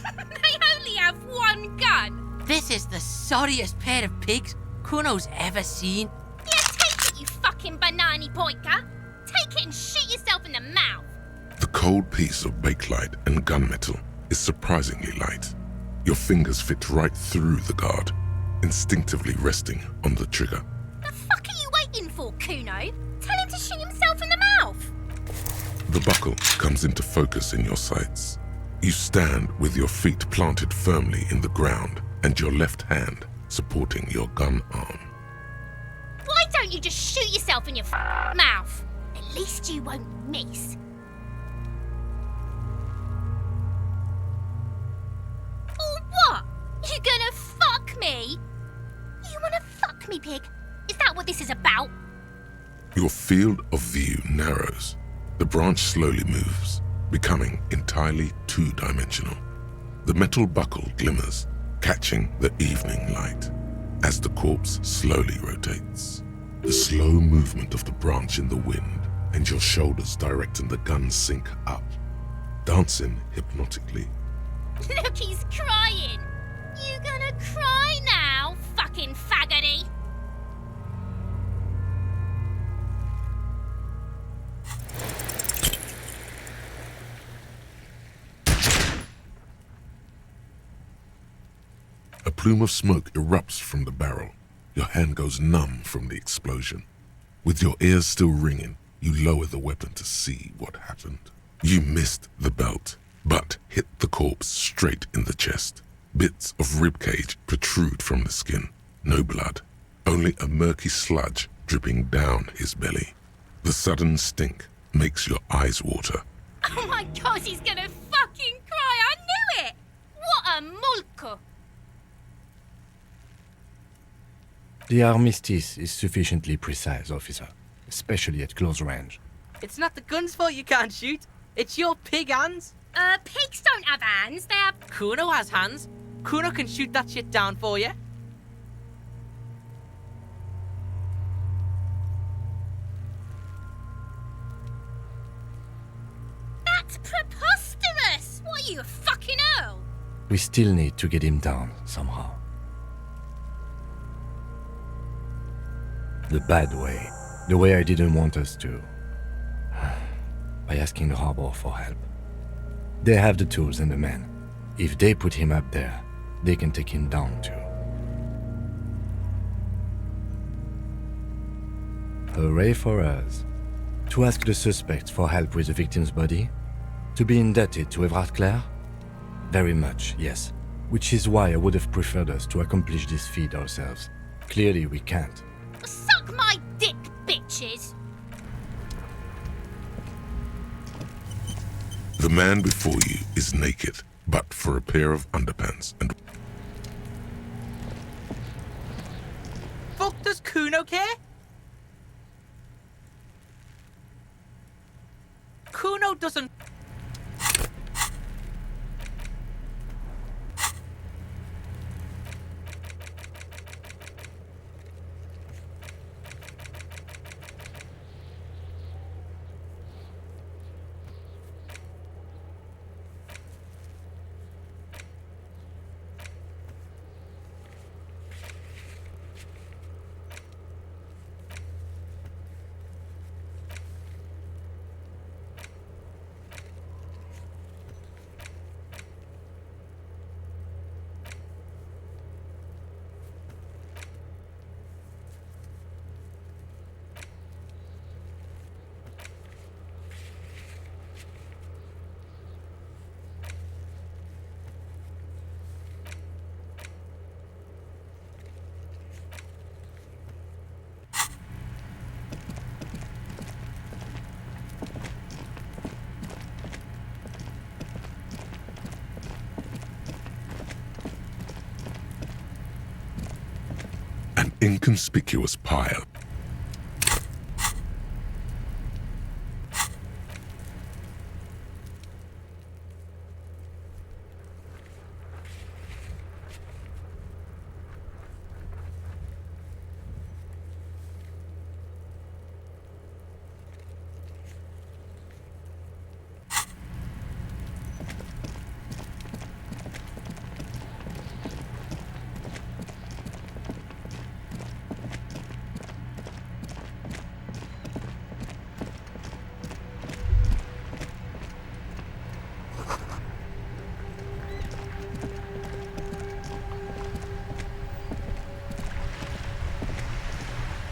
[SPEAKER 9] They only have one gun!
[SPEAKER 8] This is the sorriest pair of pigs Kuno's ever seen.
[SPEAKER 9] Yeah, take it, you fucking banani poika! Take it and shoot yourself in the mouth!
[SPEAKER 1] The cold piece of bakelite and gunmetal is surprisingly light. Your fingers fit right through the guard, instinctively resting on the trigger.
[SPEAKER 9] The fuck are you waiting for, Kuno? Tell him to shoot himself in the mouth!
[SPEAKER 1] The buckle comes into focus in your sights. You stand with your feet planted firmly in the ground and your left hand supporting your gun arm.
[SPEAKER 9] Why don't you just shoot yourself in your mouth? At least you won't miss. Or what? You gonna fuck me? You wanna fuck me, pig? Is that what this is about?
[SPEAKER 1] Your field of view narrows. The branch slowly moves, becoming entirely two-dimensional. The metal buckle glimmers, catching the evening light as the corpse slowly rotates. The slow movement of the branch in the wind and your shoulders directing the gun sync up, dancing hypnotically.
[SPEAKER 9] Look, he's crying. You gonna cry now, fucking faggoty?
[SPEAKER 1] A plume of smoke erupts from the barrel. Your hand goes numb from the explosion. With your ears still ringing, you lower the weapon to see what happened. You missed the belt, but hit the corpse straight in the chest. Bits of ribcage protrude from the skin. No blood, only a murky sludge dripping down his belly. The sudden stink makes your eyes water.
[SPEAKER 9] Oh my god, he's gonna fucking cry! I knew it! What a mulko!
[SPEAKER 2] The armistice is sufficiently precise, officer, especially at close range.
[SPEAKER 8] It's not the gun's fault you can't shoot. It's your pig hands.
[SPEAKER 9] Pigs don't have hands, they have...
[SPEAKER 8] Kuno has hands. Kuno can shoot that shit down for you.
[SPEAKER 9] That's preposterous! What are you, a fucking earl?
[SPEAKER 2] We still need to get him down, somehow. The bad way. The way I didn't want us to. By asking the harbor for help. They have the tools and the men. If they put him up there, they can take him down too. Hooray for us. To ask the suspect for help with the victim's body? To be indebted to Evrart Clare? Very much, yes. Which is why I would have preferred us to accomplish this feat ourselves. Clearly we can't.
[SPEAKER 9] Suck my dick, bitches!
[SPEAKER 1] The man before you is naked, but for a pair of underpants and...
[SPEAKER 8] Fuck does Kuno care? Kuno doesn't...
[SPEAKER 1] inconspicuous pile.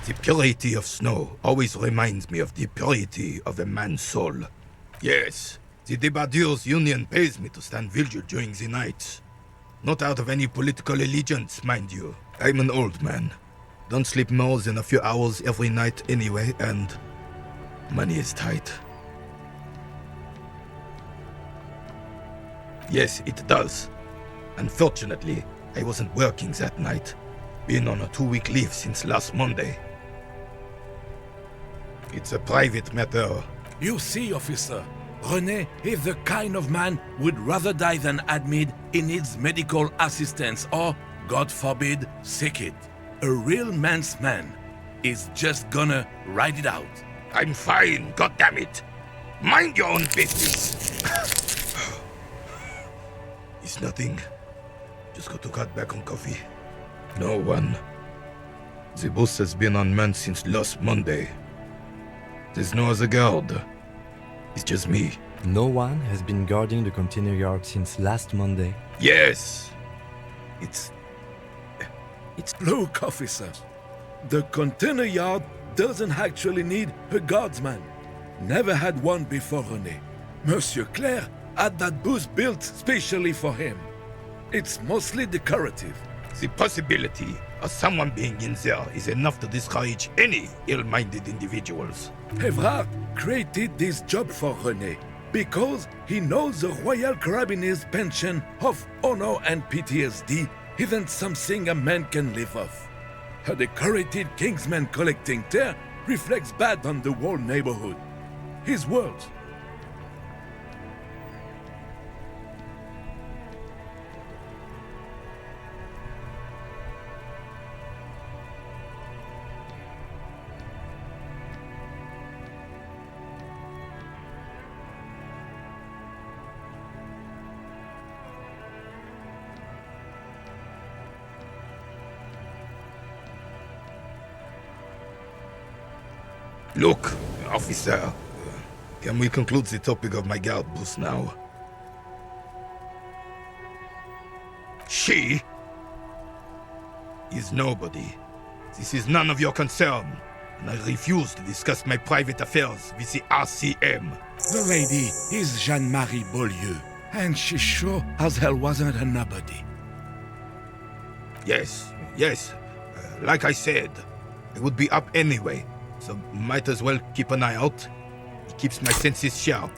[SPEAKER 10] The purity of snow always reminds me of the purity of a man's soul. Yes, the Debardeurs Union pays me to stand vigil during the nights. Not out of any political allegiance, mind you. I'm an old man. Don't sleep more than a few hours every night anyway, and money is tight. Yes, it does. Unfortunately, I wasn't working that night. Been on a 2-week leave since last Monday. It's a private matter.
[SPEAKER 14] You see, officer, René is the kind of man would rather die than admit he needs medical assistance or, God forbid, sick it. A real man's man is just gonna ride it out.
[SPEAKER 10] I'm fine, goddammit. Mind your own business. It's nothing. Just got to cut back on coffee. No one. The boss has been unmanned since last Monday. There's no other guard. It's just me.
[SPEAKER 2] No one has been guarding the container yard since last Monday.
[SPEAKER 10] Yes. It's...
[SPEAKER 14] Look, officer. The container yard doesn't actually need a guardsman. Never had one before René. Monsieur Claire had that booth built specially for him. It's mostly decorative.
[SPEAKER 10] The possibility of someone being in there is enough to discourage any ill-minded individuals.
[SPEAKER 14] Evrart created this job for René because he knows the Royal Carabiniers' pension of honor and PTSD isn't something a man can live off. A decorated Kingsman collecting tear reflects bad on the whole neighborhood. His words.
[SPEAKER 10] Look, officer, can we conclude the topic of my guard booth now? She is nobody. This is none of your concern, and I refuse to discuss my private affairs with the RCM.
[SPEAKER 14] The lady is Jeanne-Marie Beaulieu, and she sure as hell wasn't a nobody.
[SPEAKER 10] Yes, like I said, I would be up anyway. So might as well keep an eye out. It keeps my senses sharp.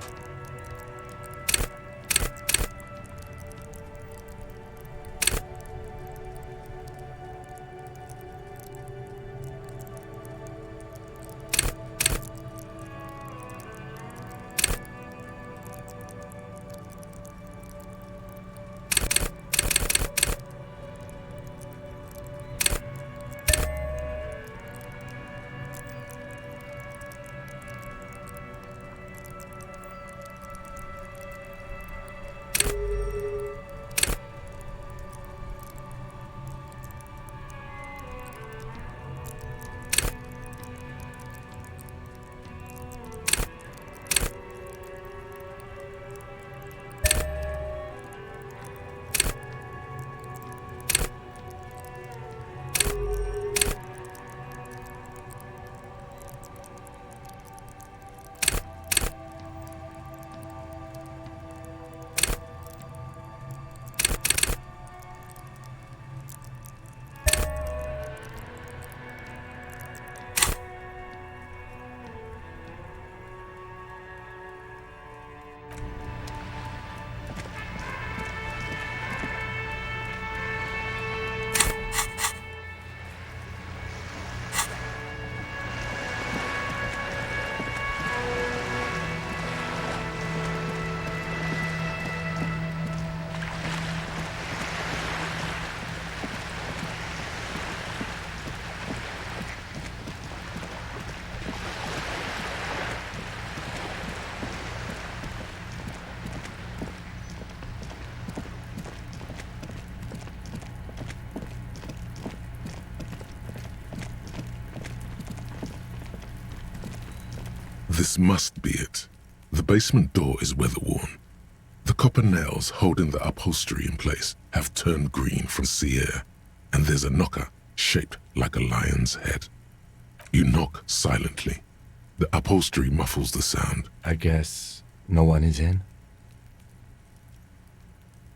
[SPEAKER 1] This must be it. The basement door is weather-worn. The copper nails holding the upholstery in place have turned green from sea air, and there's a knocker shaped like a lion's head. You knock silently. The upholstery muffles the sound.
[SPEAKER 2] I guess no one is in?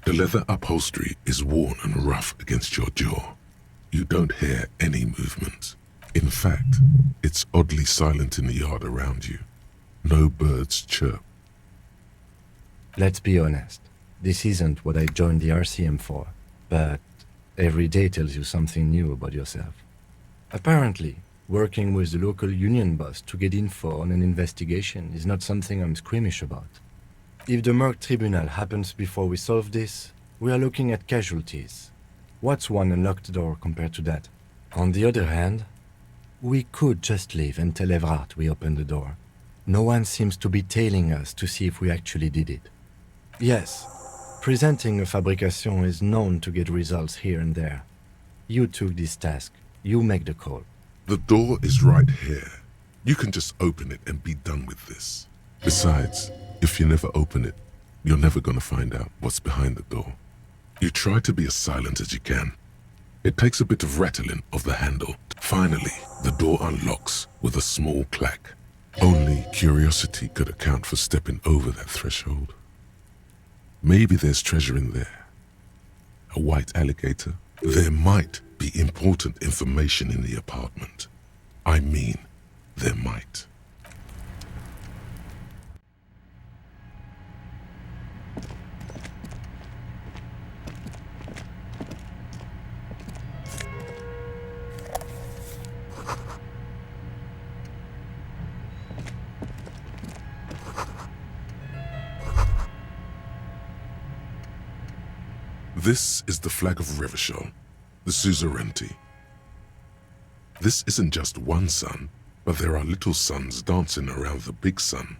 [SPEAKER 1] The leather upholstery is worn and rough against your jaw. You don't hear any movement. In fact, it's oddly silent in the yard around you. No birds chirp.
[SPEAKER 2] Let's be honest. This isn't what I joined the RCM for, but every day tells you something new about yourself. Apparently, working with the local union boss to get info on an investigation is not something I'm squeamish about. If the Merc Tribunal happens before we solve this, we are looking at casualties. What's one unlocked door compared to that? On the other hand, we could just leave and tell Evrart we opened the door. No one seems to be tailing us to see if we actually did it. Yes, presenting a fabrication is known to get results here and there. You took this task. You make the call.
[SPEAKER 1] The door is right here. You can just open it and be done with this. Besides, if you never open it, you're never gonna find out what's behind the door. You try to be as silent as you can. It takes a bit of rattling of the handle. Finally, the door unlocks with a small clack. Only curiosity could account for stepping over that threshold. Maybe there's treasure in there. A white alligator. There might be important information in the apartment. I mean, there might. This is the flag of Revachol, the suzerainty. This isn't just one sun, but there are little suns dancing around the big sun.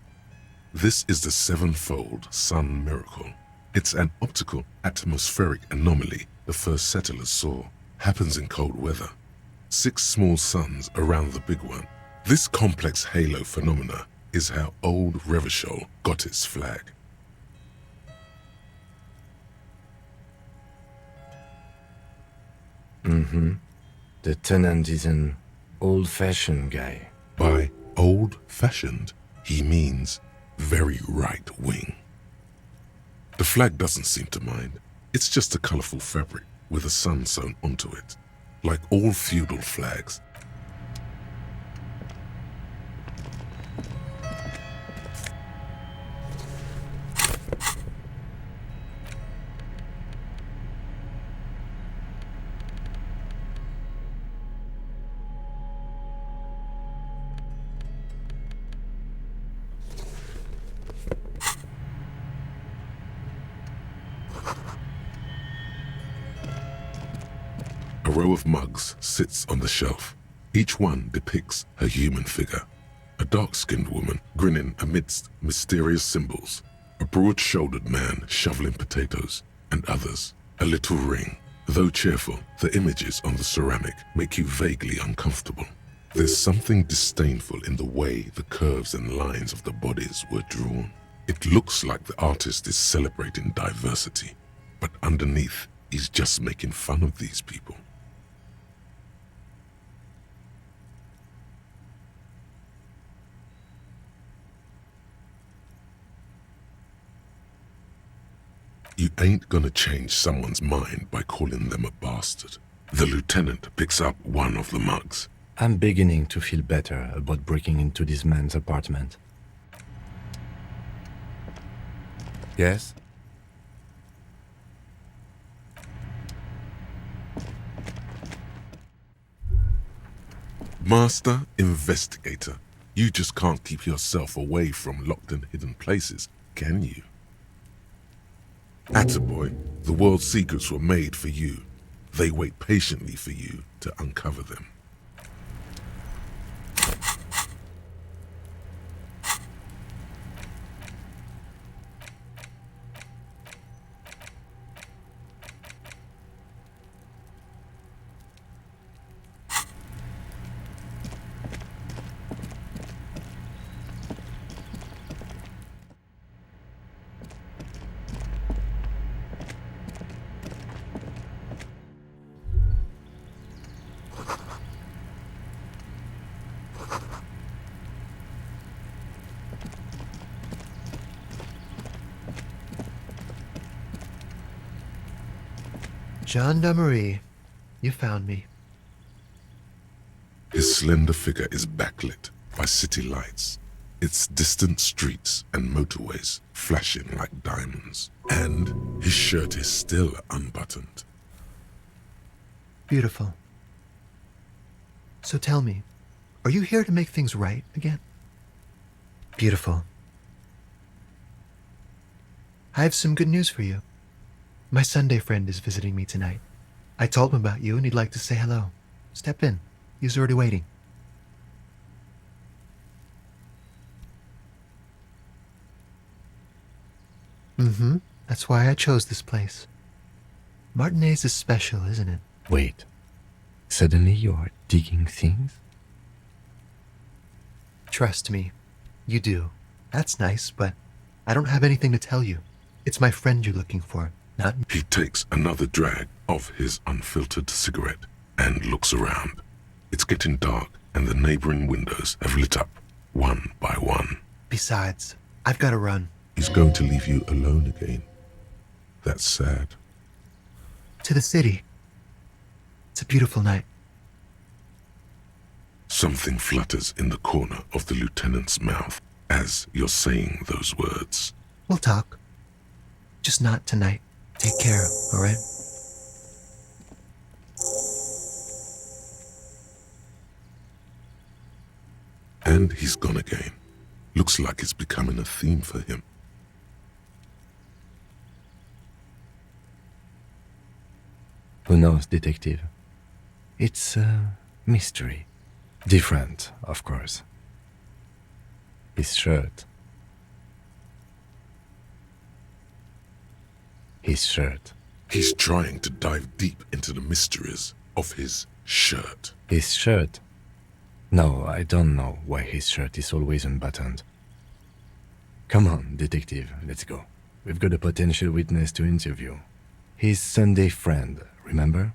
[SPEAKER 1] This is the sevenfold sun miracle. It's an optical atmospheric anomaly the first settlers saw. Happens in cold weather. 6 small suns around the big one. This complex halo phenomena is how old Revachol got its flag.
[SPEAKER 2] The tenant is an old-fashioned guy.
[SPEAKER 1] By old-fashioned, he means very right-wing. The flag doesn't seem to mind. It's just a colorful fabric with a sun sewn onto it. Like all feudal flags, a row of mugs sits on the shelf. Each one depicts a human figure. A dark-skinned woman grinning amidst mysterious symbols. A broad-shouldered man shoveling potatoes, and others. A little ring. Though cheerful, the images on the ceramic make you vaguely uncomfortable. There's something disdainful in the way the curves and lines of the bodies were drawn. It looks like the artist is celebrating diversity, but underneath, he's just making fun of these people. You ain't gonna change someone's mind by calling them a bastard. The lieutenant picks up one of the mugs.
[SPEAKER 2] I'm beginning to feel better about breaking into this man's apartment. Yes?
[SPEAKER 1] Master Investigator, you just can't keep yourself away from locked and hidden places, can you? Attaboy, the world's secrets were made for you. They wait patiently for you to uncover them.
[SPEAKER 6] Gendarmerie. You found me.
[SPEAKER 1] His slender figure is backlit by city lights, its distant streets and motorways flashing like diamonds. And his shirt is still unbuttoned.
[SPEAKER 6] Beautiful. So tell me, are you here to make things right again? Beautiful. I have some good news for you. My Sunday friend is visiting me tonight. I told him about you and he'd like to say hello. Step in. He's already waiting. Mm-hmm. That's why I chose this place. Martinez is special, isn't it?
[SPEAKER 2] Wait. Suddenly you are digging things?
[SPEAKER 6] Trust me. You do. That's nice, but I don't have anything to tell you. It's my friend you're looking for, not me.
[SPEAKER 1] He takes another drag of his unfiltered cigarette and looks around. It's getting dark and the neighboring windows have lit up, one by one.
[SPEAKER 6] Besides, I've got to run.
[SPEAKER 1] He's going to leave you alone again. That's sad.
[SPEAKER 6] To the city. It's a beautiful night.
[SPEAKER 1] Something flutters in the corner of the lieutenant's mouth as you're saying those words.
[SPEAKER 6] We'll talk. Just not tonight. Take care, all right?
[SPEAKER 1] And he's gone again. Looks like it's becoming a theme for him.
[SPEAKER 2] Who knows, detective? It's a mystery. Different, of course. His shirt. His shirt.
[SPEAKER 1] He's trying to dive deep into the mysteries of his shirt.
[SPEAKER 2] His shirt? No, I don't know why his shirt is always unbuttoned. Come on, detective, let's go. We've got a potential witness to interview. His Sunday friend, remember?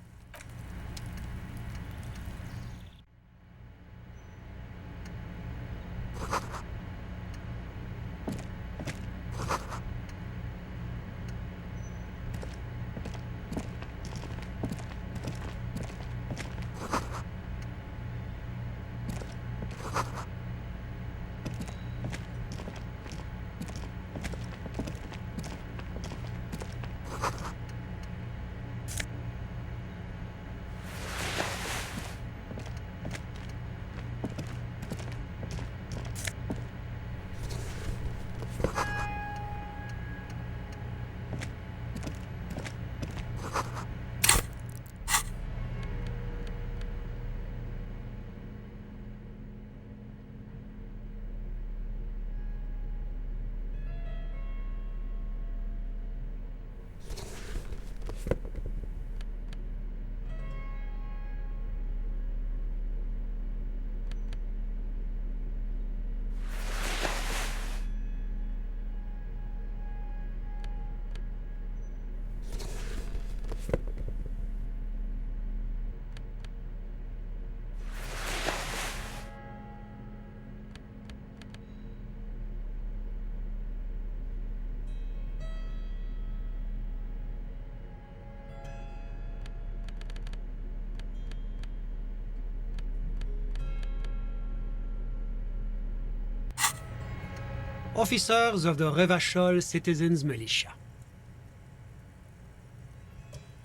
[SPEAKER 15] Officers of the Revachol Citizens Militia.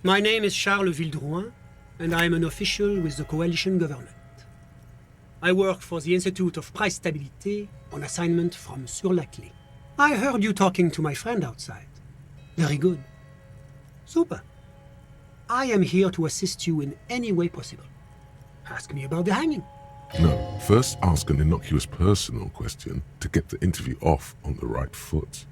[SPEAKER 15] My name is Charles Vildrouin, and I am an official with the coalition government. I work for the Institute of Price Stabilité on assignment from Sur-la-Clé. I heard you talking to my friend outside. Very good. Super. I am here to assist you in any way possible. Ask me about the hanging.
[SPEAKER 1] No, first ask an innocuous personal question to get the interview off on the right foot.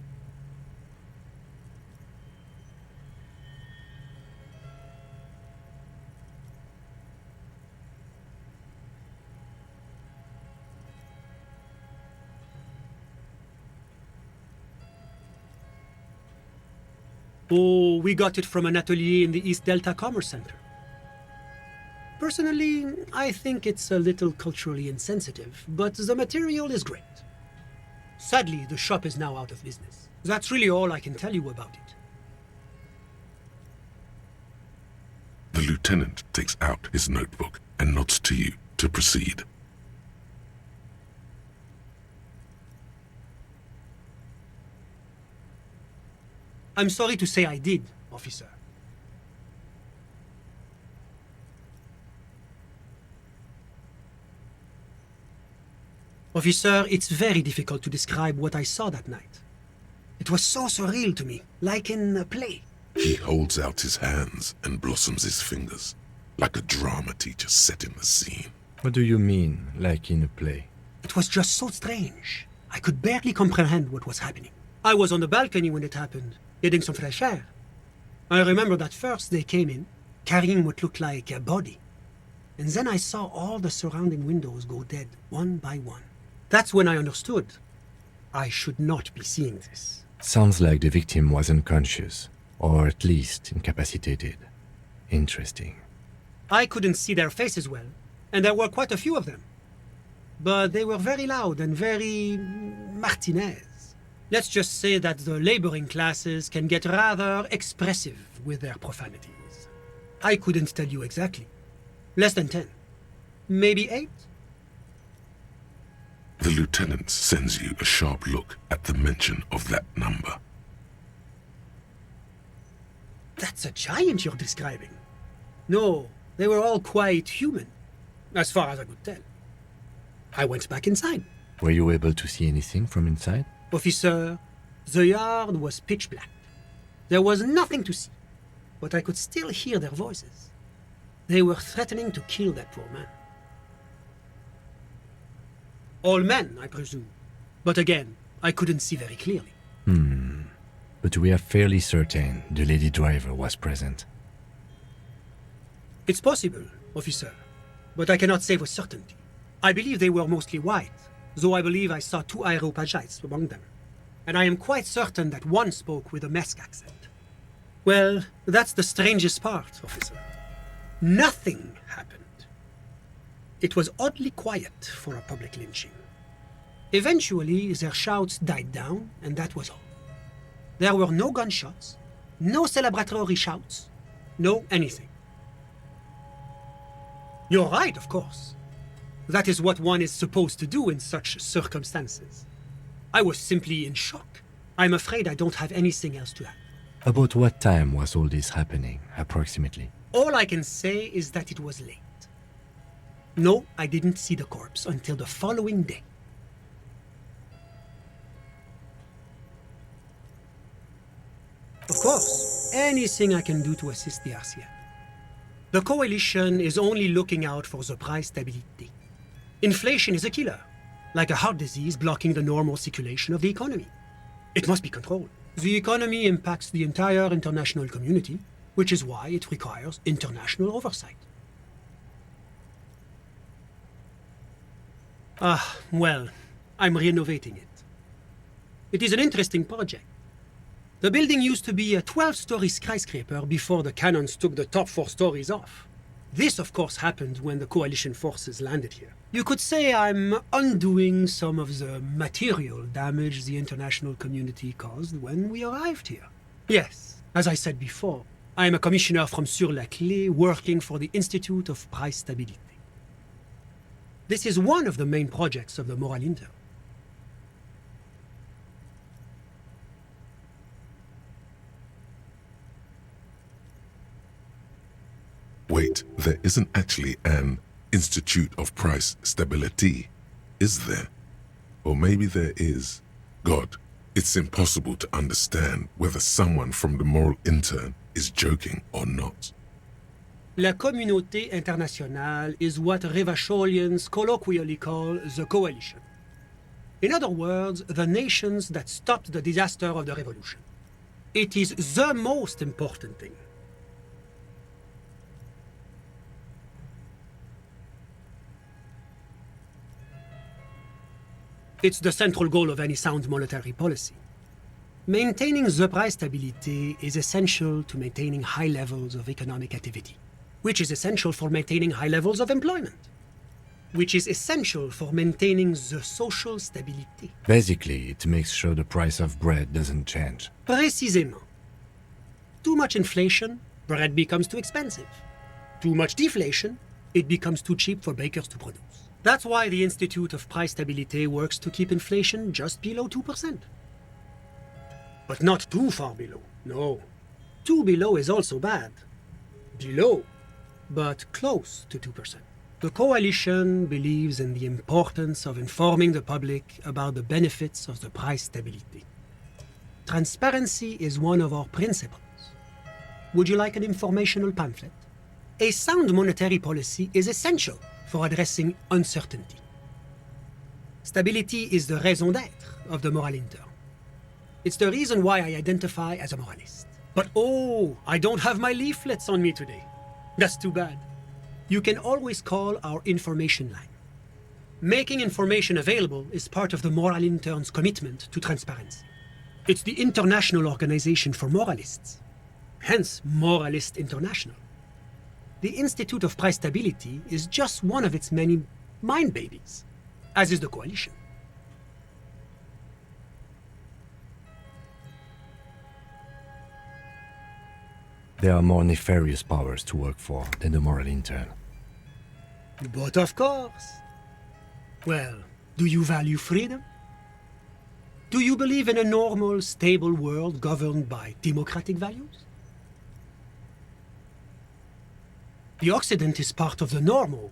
[SPEAKER 15] Oh, we got it from an atelier in the East Delta Commerce Center. Personally, I think it's a little culturally insensitive, but the material is great. Sadly, the shop is now out of business. That's really all I can tell you about it.
[SPEAKER 1] lieutenant takes out his notebook and nods to you to proceed.
[SPEAKER 15] I'm sorry to say I did, officer. Officer, it's very difficult to describe what I saw that night. It was so surreal to me, like in a play.
[SPEAKER 1] He holds out his hands and blossoms his fingers, like a drama teacher setting the scene.
[SPEAKER 2] What do you mean, like in a play?
[SPEAKER 15] It was just so strange. I could barely comprehend what was happening. I was on the balcony when it happened, getting some fresh air. I remember that first they came in, carrying what looked like a body. And then I saw all the surrounding windows go dead, one by one. That's when I understood. I should not be seeing this.
[SPEAKER 2] Sounds like the victim was unconscious, or at least incapacitated. Interesting.
[SPEAKER 15] I couldn't see their faces well, and there were quite a few of them. But they were very loud and very Martinez. Let's just say that the laboring classes can get rather expressive with their profanities. I couldn't tell you exactly. Less than 10. Maybe 8?
[SPEAKER 1] The lieutenant sends you a sharp look at the mention of that number.
[SPEAKER 15] That's a giant you're describing. No, they were all quite human, as far as I could tell. I went back inside.
[SPEAKER 2] Were you able to see anything from inside?
[SPEAKER 15] Officer, the yard was pitch black. There was nothing to see, but I could still hear their voices. They were threatening to kill that poor man. All men, I presume. But again, I couldn't see very clearly.
[SPEAKER 2] But we are fairly certain the lady driver was present.
[SPEAKER 15] It's possible, officer, but I cannot say with certainty. I believe they were mostly white, though I believe I saw 2 Areopagites among them. And I am quite certain that one spoke with a Mesk accent. Well, that's the strangest part, officer. Nothing happened. It was oddly quiet for a public lynching. Eventually, their shouts died down, and that was all. There were no gunshots, no celebratory shouts, no anything. You're right, of course. That is what one is supposed to do in such circumstances. I was simply in shock. I'm afraid I don't have anything else to add.
[SPEAKER 2] About what time was all this happening, approximately?
[SPEAKER 15] All I can say is that it was late. No, I didn't see the corpse until the following day. Of course, anything I can do to assist the RCF. The Coalition is only looking out for the price stability. Inflation is a killer, like a heart disease blocking the normal circulation of the economy. It must be controlled. The economy impacts the entire international community, which is why it requires international oversight. Well, I'm renovating it. It is an interesting project. The building used to be a 12-story skyscraper before the cannons took the top 4 stories off. This, of course, happened when the Coalition forces landed here. You could say I'm undoing some of the material damage the international community caused when we arrived here. Yes, as I said before, I'm a commissioner from Sur-la-Clé working for the Institute of Price Stability. This is one of the main projects of the Moral Inter.
[SPEAKER 1] Wait, there isn't actually an Institute of Price Stability, is there? Or maybe there is. God, it's impossible to understand whether someone from the Moral Intern is joking or not.
[SPEAKER 15] La Communauté Internationale is what Revacholians colloquially call the Coalition. In other words, the nations that stopped the disaster of the revolution. It is the most important thing. It's the central goal of any sound monetary policy. Maintaining the price stability is essential to maintaining high levels of economic activity, which is essential for maintaining high levels of employment, which is essential for maintaining the social stability.
[SPEAKER 2] Basically, it makes sure the price of bread doesn't change.
[SPEAKER 15] Précisément. Too much inflation, bread becomes too expensive. Too much deflation, it becomes too cheap for bakers to produce. That's why the Institute of Price Stability works to keep inflation just below 2%. But not too far below, no. Too below is also bad. Below, but close to 2%. The coalition believes in the importance of informing the public about the benefits of the price stability. Transparency is one of our principles. Would you like an informational pamphlet? A sound monetary policy is essential for addressing uncertainty. Stability is the raison d'être of the moral intern. It's the reason why I identify as a moralist. But oh, I don't have my leaflets on me today. That's too bad. You can always call our information line. Making information available is part of the moral intern's commitment to transparency. It's the international organization for moralists, hence Moralist International. The Institute of Price Stability is just one of its many mind babies, as is the coalition.
[SPEAKER 2] There are more nefarious powers to work for than the moral intern.
[SPEAKER 15] But of course. Well, do you value freedom? Do you believe in a normal, stable world governed by democratic values? The Occident is part of the normal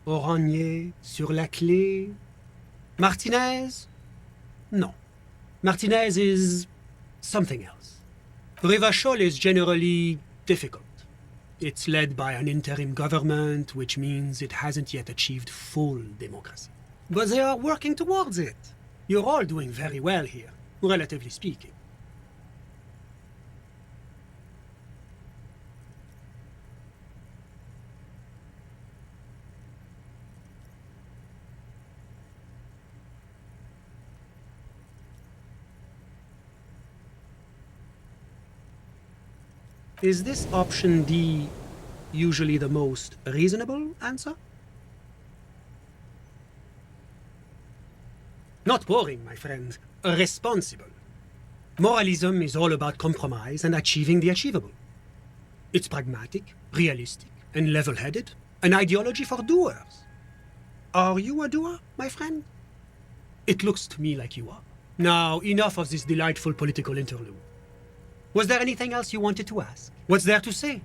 [SPEAKER 15] world. Oranje, sur la clé. Martinez? No. Martinez is something else. Rivachol is generally difficult. It's led by an interim government, which means it hasn't yet achieved full democracy. But they are working towards it. You're all doing very well here, relatively speaking. Is this option D usually the most reasonable answer? Not boring, my friend. Responsible. Moralism is all about compromise and achieving the achievable. It's pragmatic, realistic, and level-headed. An ideology for doers. Are you a doer, my friend? It looks to me like you are. Now, enough of this delightful political interlude. Was there anything else you wanted to ask? What's there to say?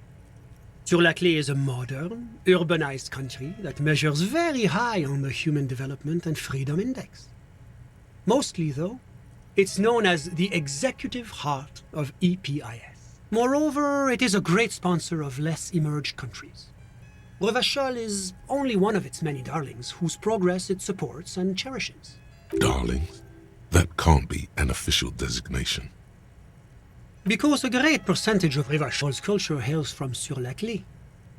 [SPEAKER 15] Sur-la-Clé is a modern, urbanized country that measures very high on the Human Development and Freedom Index. Mostly, though, it's known as the executive heart of EPIS. Moreover, it is a great sponsor of less emerged countries. Revachol is only one of its many darlings whose progress it supports and cherishes.
[SPEAKER 1] Darlings? That can't be an official designation.
[SPEAKER 15] Because a great percentage of Revachol's culture hails from Sur-la-Clé.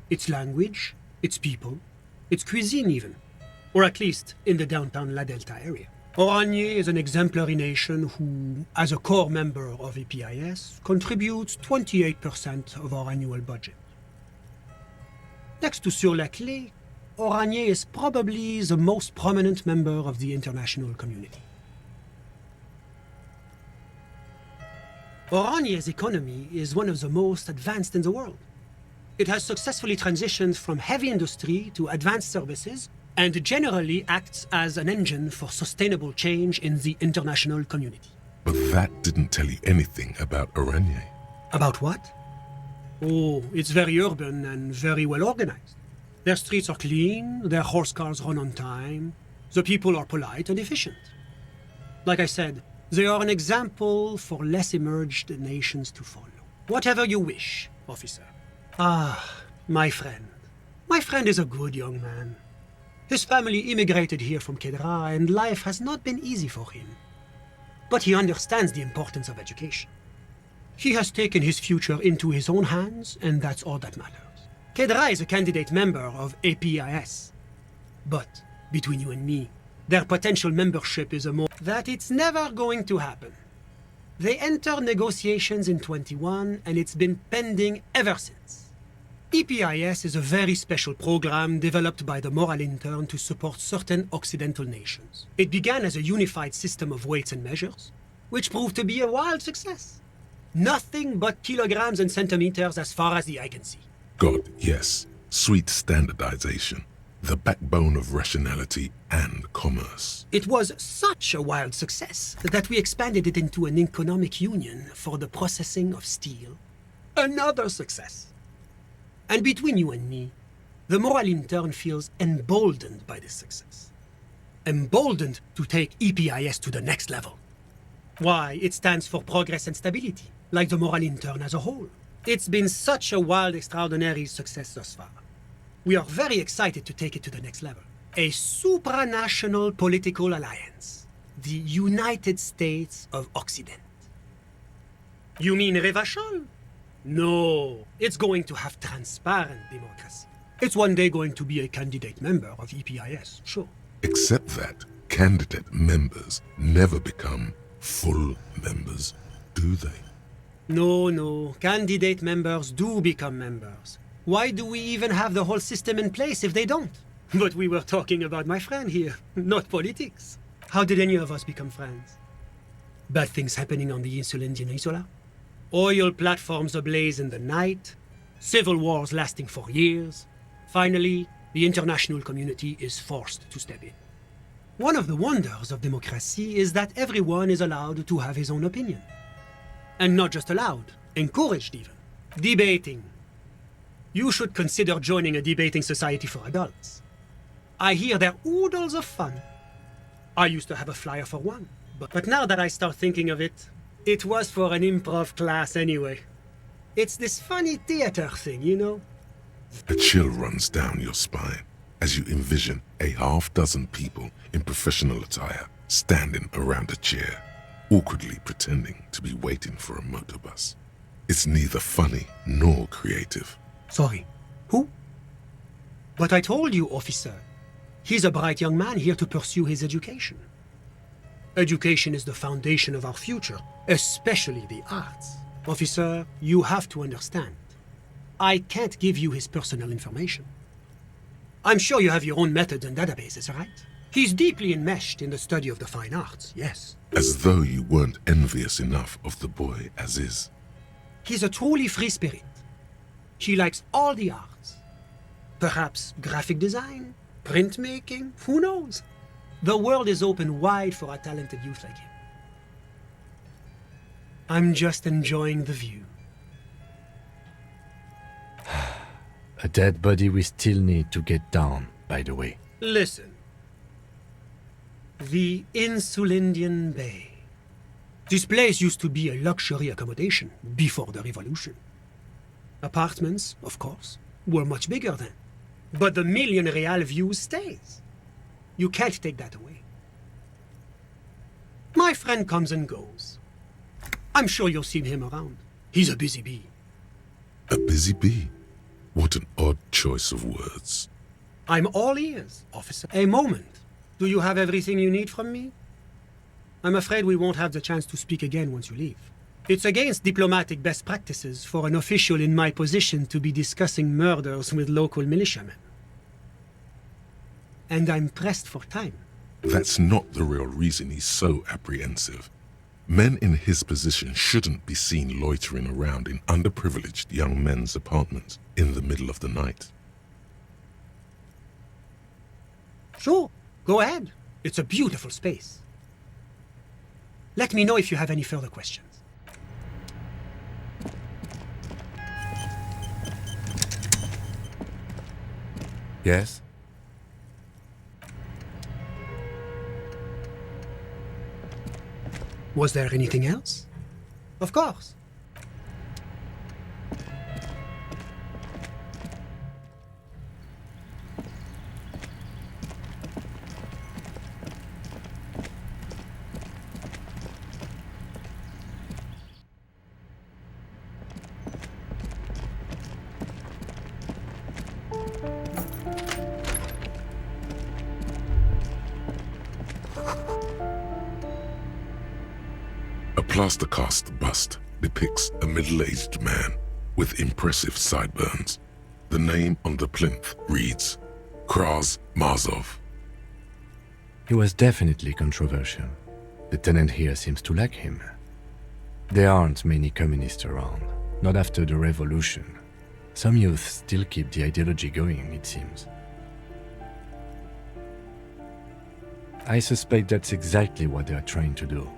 [SPEAKER 15] Its language, its people, its cuisine even. Or at least in the downtown La Delta area. Oranje is an exemplary nation who, as a core member of EPIS, contributes 28% of our annual budget. Next to Sur-la-Clé, Oranje is probably the most prominent member of the international community. Oranje's economy is one of the most advanced in the world. It has successfully transitioned from heavy industry to advanced services and generally acts as an engine for sustainable change in the international community.
[SPEAKER 1] But that didn't tell you anything about Oranje.
[SPEAKER 15] About what? Oh, it's very urban and very well organized. Their streets are clean, their horse cars run on time, the people are polite and efficient. Like I said, they are an example for less emerged nations to follow. Whatever you wish, officer. Ah, my friend. My friend is a good young man. His family immigrated here from Kedra, and life has not been easy for him. But he understands the importance of education. He has taken his future into his own hands, and that's all that matters. Kedra is a candidate member of APIS. But, between you and me, their potential membership is a more that it's never going to happen. They enter negotiations in 21, and it's been pending ever since. EPIS is a very special program developed by the Moral Intern to support certain Occidental nations. It began as a unified system of weights and measures, which proved to be a wild success. Nothing but kilograms and centimeters as far as the eye can see.
[SPEAKER 1] God, yes, sweet standardization, the backbone of rationality and commerce.
[SPEAKER 15] It was such a wild success that we expanded it into an economic union for the processing of steel. Another success. And between you and me, the moral intern feels emboldened by this success. Emboldened to take EPIS to the next level. Why, it stands for progress and stability, like the moral intern as a whole. It's been such a wild, extraordinary success thus far. We are very excited to take it to the next level. A supranational political alliance. The United States of Occident. You mean Revachol? No, it's going to have transparent democracy. It's one day going to be a candidate member of EPIS, sure.
[SPEAKER 1] Except that candidate members never become full members, do they?
[SPEAKER 15] No, candidate members do become members. Why do we even have the whole system in place if they don't? But we were talking about my friend here, not politics. How did any of us become friends? Bad things happening on the Insulindian Isola? Oil platforms ablaze in the night? Civil wars lasting for years? Finally, the international community is forced to step in. One of the wonders of democracy is that everyone is allowed to have his own opinion. And not just allowed, encouraged even. Debating. You should consider joining a debating society for adults. I hear they're oodles of fun. I used to have a flyer for one, but now that I start thinking of it, it was for an improv class anyway. It's this funny theater thing, you know?
[SPEAKER 1] A chill runs down your spine as you envision a half-dozen people in professional attire standing around a chair, awkwardly pretending to be waiting for a motorbus. It's neither funny nor creative.
[SPEAKER 15] Sorry, who? But I told you, officer. He's a bright young man here to pursue his education. Education is the foundation of our future, especially the arts. Officer, you have to understand. I can't give you his personal information. I'm sure you have your own methods and databases, right? He's deeply enmeshed in the study of the fine arts, yes.
[SPEAKER 1] As though you weren't envious enough of the boy as is.
[SPEAKER 15] He's a truly free spirit. He likes all the arts. Perhaps graphic design, printmaking, who knows? The world is open wide for a talented youth like him. I'm just enjoying the view.
[SPEAKER 2] A dead body we still need to get down, by the way.
[SPEAKER 15] Listen. The Insulindian Bay. This place used to be a luxury accommodation before the revolution. Apartments, of course, were much bigger then. But the million real view stays. You can't take that away. My friend comes and goes. I'm sure you'll see him around. He's a busy bee.
[SPEAKER 1] A busy bee? What an odd choice of words.
[SPEAKER 15] I'm all ears, officer. A moment. Do you have everything you need from me? I'm afraid we won't have the chance to speak again once you leave. It's against diplomatic best practices for an official in my position to be discussing murders with local militiamen. And I'm pressed for time.
[SPEAKER 1] That's not the real reason he's so apprehensive. Men in his position shouldn't be seen loitering around in underprivileged young men's apartments in the middle of the night.
[SPEAKER 15] Sure, go ahead. It's a beautiful space. Let me know if you have any further questions.
[SPEAKER 2] Yes?
[SPEAKER 15] Was there anything else? Of course.
[SPEAKER 1] A plaster-cast bust depicts a middle-aged man with impressive sideburns. The name on the plinth reads, Kraz Marzov.
[SPEAKER 2] He was definitely controversial. The tenant here seems to like him. There aren't many communists around, not after the revolution. Some youth still keep the ideology going, it seems. I suspect that's exactly what they are trying to do.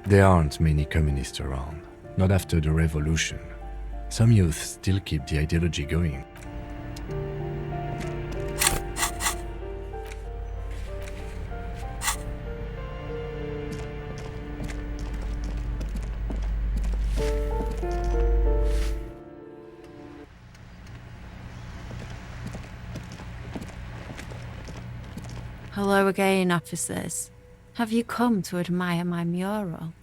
[SPEAKER 2] There aren't many communists around, not after the revolution. Some youth still keep the ideology going.
[SPEAKER 16] Hello again, officers. Have you come to admire my mural?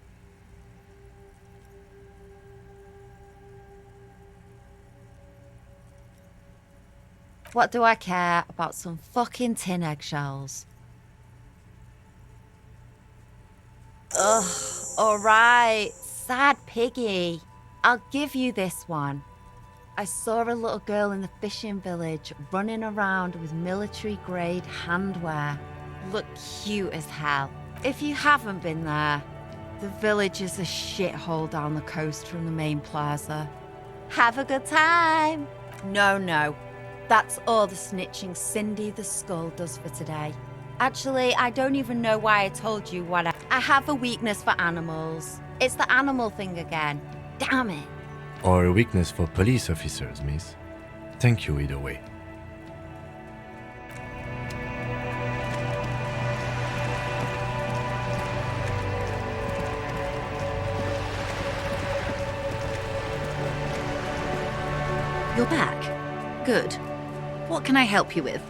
[SPEAKER 16] What do I care about some fucking tin eggshells? Ugh, alright, sad piggy. I'll give you this one. I saw a little girl in the fishing village running around with military-grade handwear. Looked cute as hell. If you haven't been there, the village is a shithole down the coast from the main plaza. Have a good time! No. That's all the snitching Cindy the Skull does for today. Actually, I don't even know why I told you what I have a weakness for animals. It's the animal thing again. Damn it.
[SPEAKER 2] Or a weakness for police officers, miss. Thank you either way.
[SPEAKER 16] You're back. Good. What can I help you with?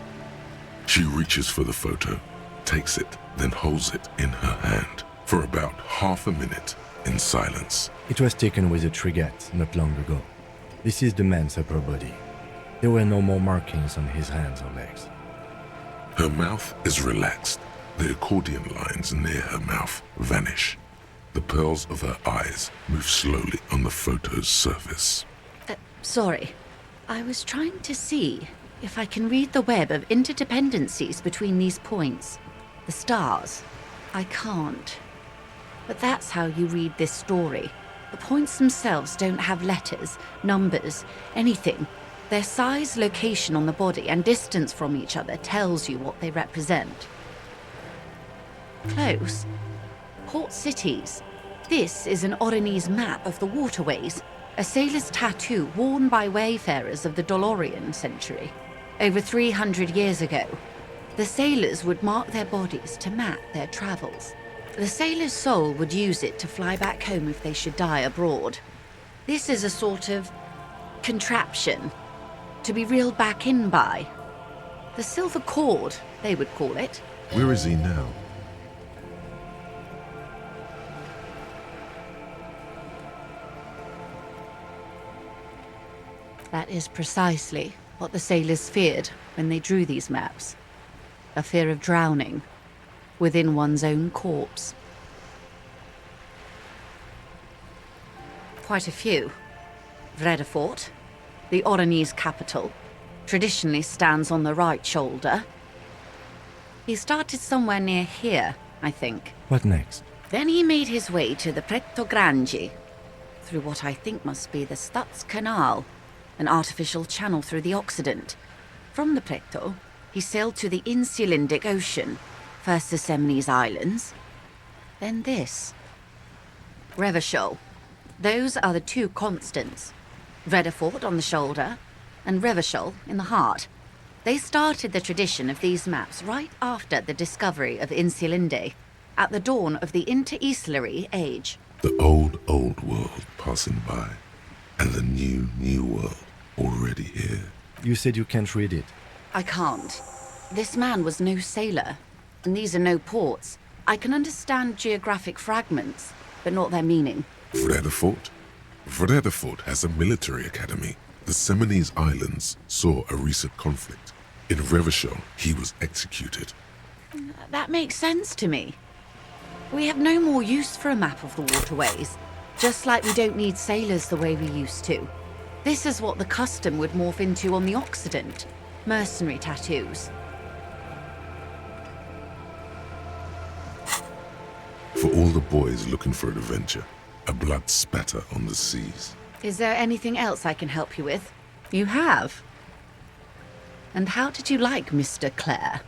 [SPEAKER 1] She reaches for the photo, takes it, then holds it in her hand for about half a minute in silence.
[SPEAKER 2] It was taken with a trigette not long ago. This is the man's upper body. There were no more markings on his hands or legs.
[SPEAKER 1] Her mouth is relaxed. The accordion lines near her mouth vanish. The pearls of her eyes move slowly on the photo's surface.
[SPEAKER 16] Sorry. I was trying to see if I can read the web of interdependencies between these points. The stars. I can't. But that's how you read this story. The points themselves don't have letters, numbers, anything. Their size, location on the body, and distance from each other tells you what they represent. Close. Port cities. This is an Oronese map of the waterways, a sailor's tattoo worn by wayfarers of the Dolorian century. Over 300 years ago, the sailors would mark their bodies to map their travels. The sailor's soul would use it to fly back home if they should die abroad. This is a sort of contraption to be reeled back in by. The silver cord, they would call it.
[SPEAKER 1] Where is he now?
[SPEAKER 16] That is precisely what the sailors feared when they drew these maps. A fear of drowning within one's own corpse. Quite a few. Vredefort, the Oronese capital, traditionally stands on the right shoulder. He started somewhere near here, I think.
[SPEAKER 2] What next?
[SPEAKER 16] Then he made his way to the Pretto Grande, through what I think must be the Stutz Canal, an artificial channel through the Occident. From the Pretto, he sailed to the Insulindic Ocean, first the Semnes Islands, then this. Revachol. Those are the two constants. Vredefort on the shoulder, and Revachol in the heart. They started the tradition of these maps right after the discovery of Insulinde, at the dawn of the Inter-Islary Age.
[SPEAKER 1] The old world passing by, and the new world already here.
[SPEAKER 2] You said you can't read it.
[SPEAKER 16] I can't. This man was no sailor, and these are no ports. I can understand geographic fragments, but not their meaning.
[SPEAKER 1] Vredefort? Vredefort has a military academy. The Semnes Islands saw a recent conflict. In Revachol, he was executed.
[SPEAKER 16] That makes sense to me. We have no more use for a map of the waterways, just like we don't need sailors the way we used to. This is what the custom would morph into on the Occident. Mercenary tattoos.
[SPEAKER 1] For all the boys looking for adventure, a blood spatter on the seas.
[SPEAKER 16] Is there anything else I can help you with? You have? And how did you like Mr. Clare?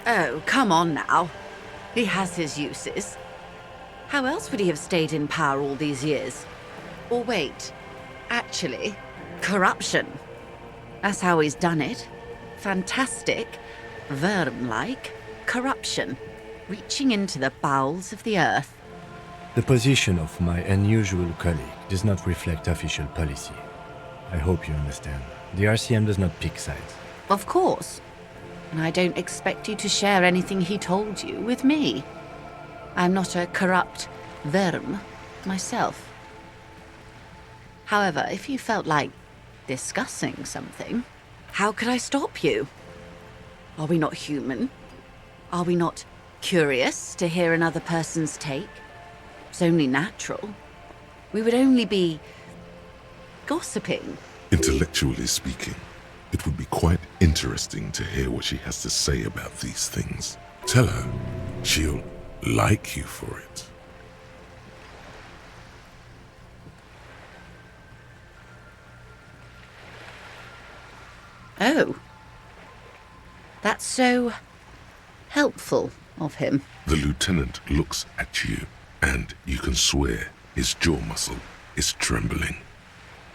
[SPEAKER 16] Oh, come on now. He has his uses. How else would he have stayed in power all these years? Or wait, actually, corruption. That's how he's done it. Fantastic, worm-like corruption, reaching into the bowels of the earth.
[SPEAKER 2] The position of my unusual colleague does not reflect official policy. I hope you understand. The RCM does not pick sides.
[SPEAKER 16] Of course. And I don't expect you to share anything he told you with me. I'm not a corrupt worm myself. However, if you felt like discussing something, how could I stop you? Are we not human? Are we not curious to hear another person's take? It's only natural. We would only be gossiping.
[SPEAKER 1] Intellectually speaking, it would be quite interesting to hear what she has to say about these things. Tell her she'll like you for it.
[SPEAKER 16] Oh. That's so helpful of him.
[SPEAKER 1] The lieutenant looks at you, and you can swear his jaw muscle is trembling.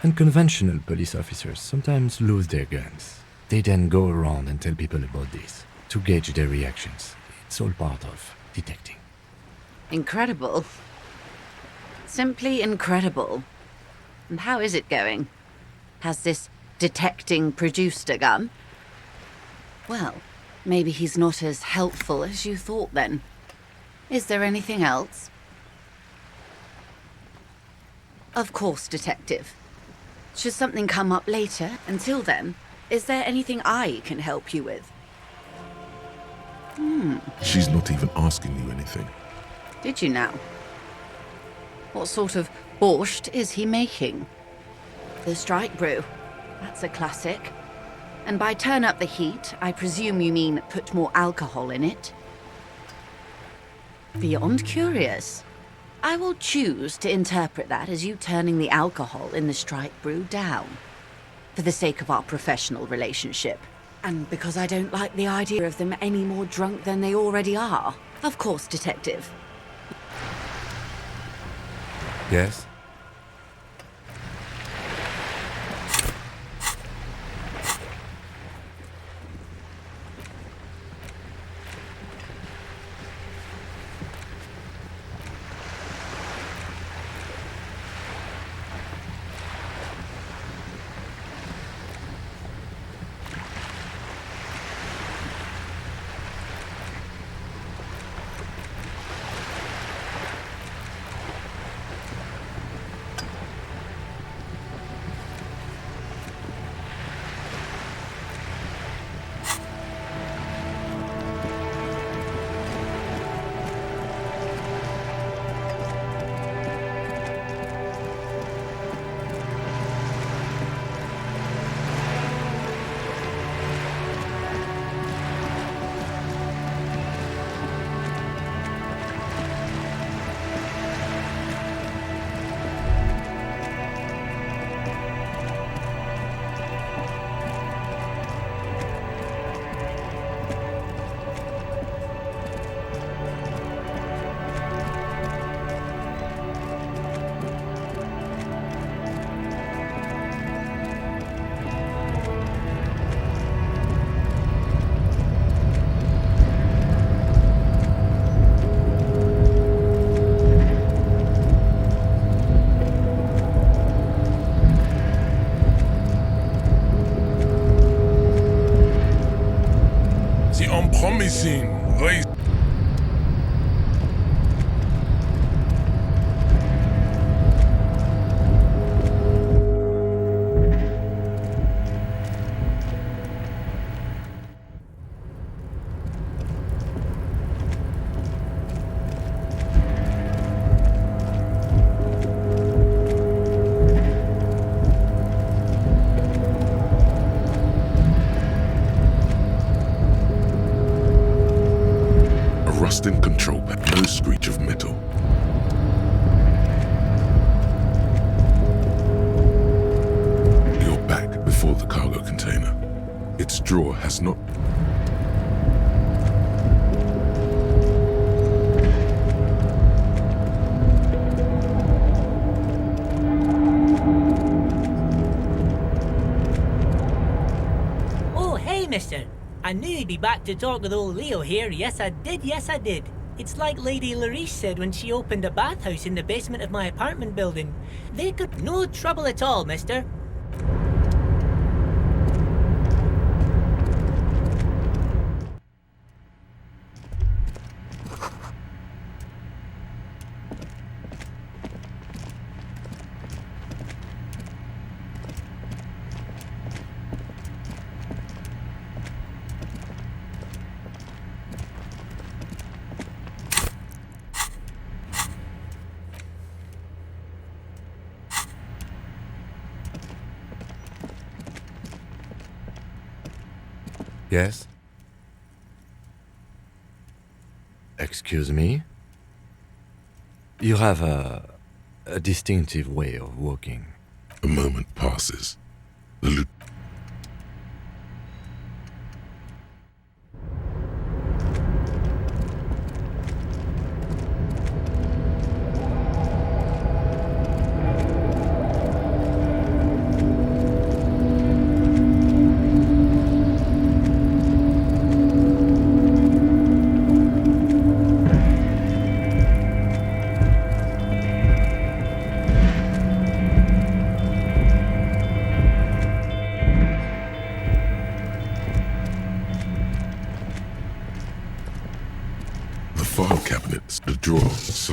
[SPEAKER 2] Unconventional police officers sometimes lose their guns. They then go around and tell people about this, to gauge their reactions. It's all part of detecting.
[SPEAKER 16] Incredible. Simply incredible. And how is it going? Has this detecting produced a gun? Well, maybe he's not as helpful as you thought then. Is there anything else? Of course, Detective. Should something come up later, until then, is there anything I can help you with?
[SPEAKER 1] She's not even asking you anything.
[SPEAKER 16] Did you now? What sort of borscht is he making? The strike brew. That's a classic. And by turn up the heat, I presume you mean put more alcohol in it? Beyond curious. I will choose to interpret that as you turning the alcohol in the strike brew down. For the sake of our professional relationship. And because I don't like the idea of them any more drunk than they already are. Of course, Detective.
[SPEAKER 2] Yes?
[SPEAKER 1] rusting control panel, no screech of metal. You're back before the cargo container. Its drawer has not...
[SPEAKER 17] Oh, hey, mister. I knew you'd be back to talk with old Leo here. Yes, I did. Yes, I did. It's like Lady Larice said when she opened a bathhouse in the basement of my apartment building. They could... No trouble at all, mister.
[SPEAKER 2] Yes? Excuse me? You have a distinctive way of walking.
[SPEAKER 1] A moment passes. The file cabinets, the drawers.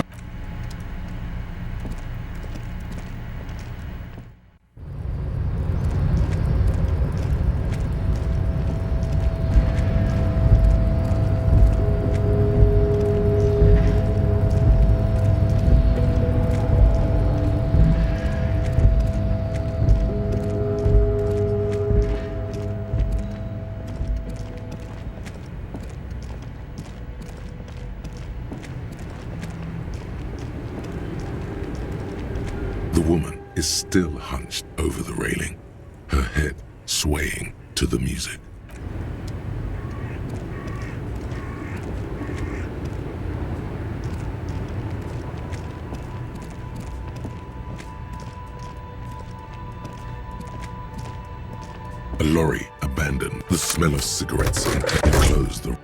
[SPEAKER 1] The woman is still hunched over the railing, her head swaying to the music. A lorry abandoned. The smell of cigarettes enclosed the...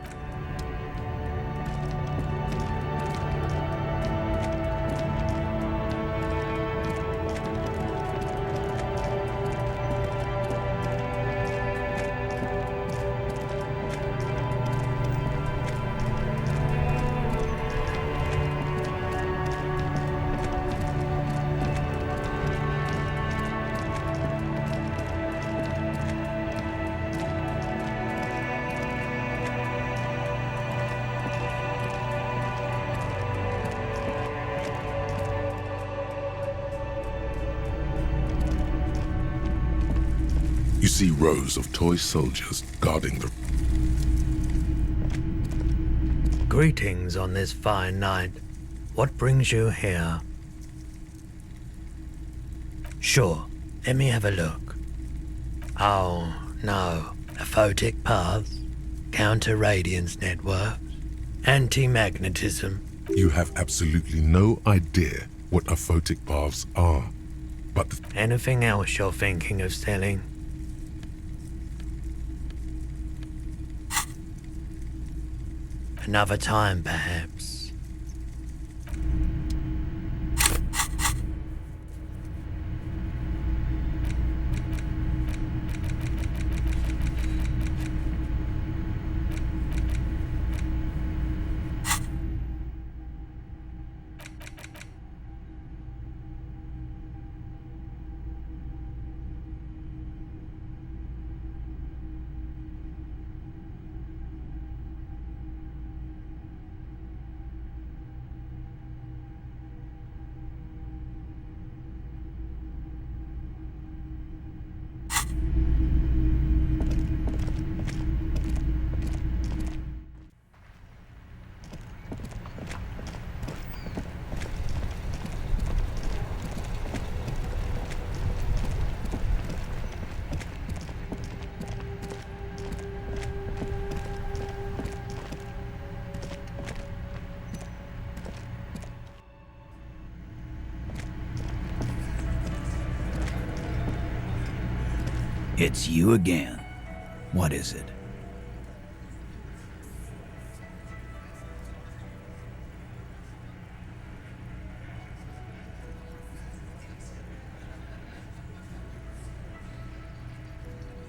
[SPEAKER 1] You see rows of toy soldiers guarding the...
[SPEAKER 18] Greetings on this fine night. What brings you here? Sure, let me have a look. Oh, no. Aphotic paths, counter-radiance networks, anti-magnetism.
[SPEAKER 1] You have absolutely no idea what aphotic paths are. But...
[SPEAKER 18] Anything else you're thinking of selling? Another time, perhaps.
[SPEAKER 10] It's you again. What is it?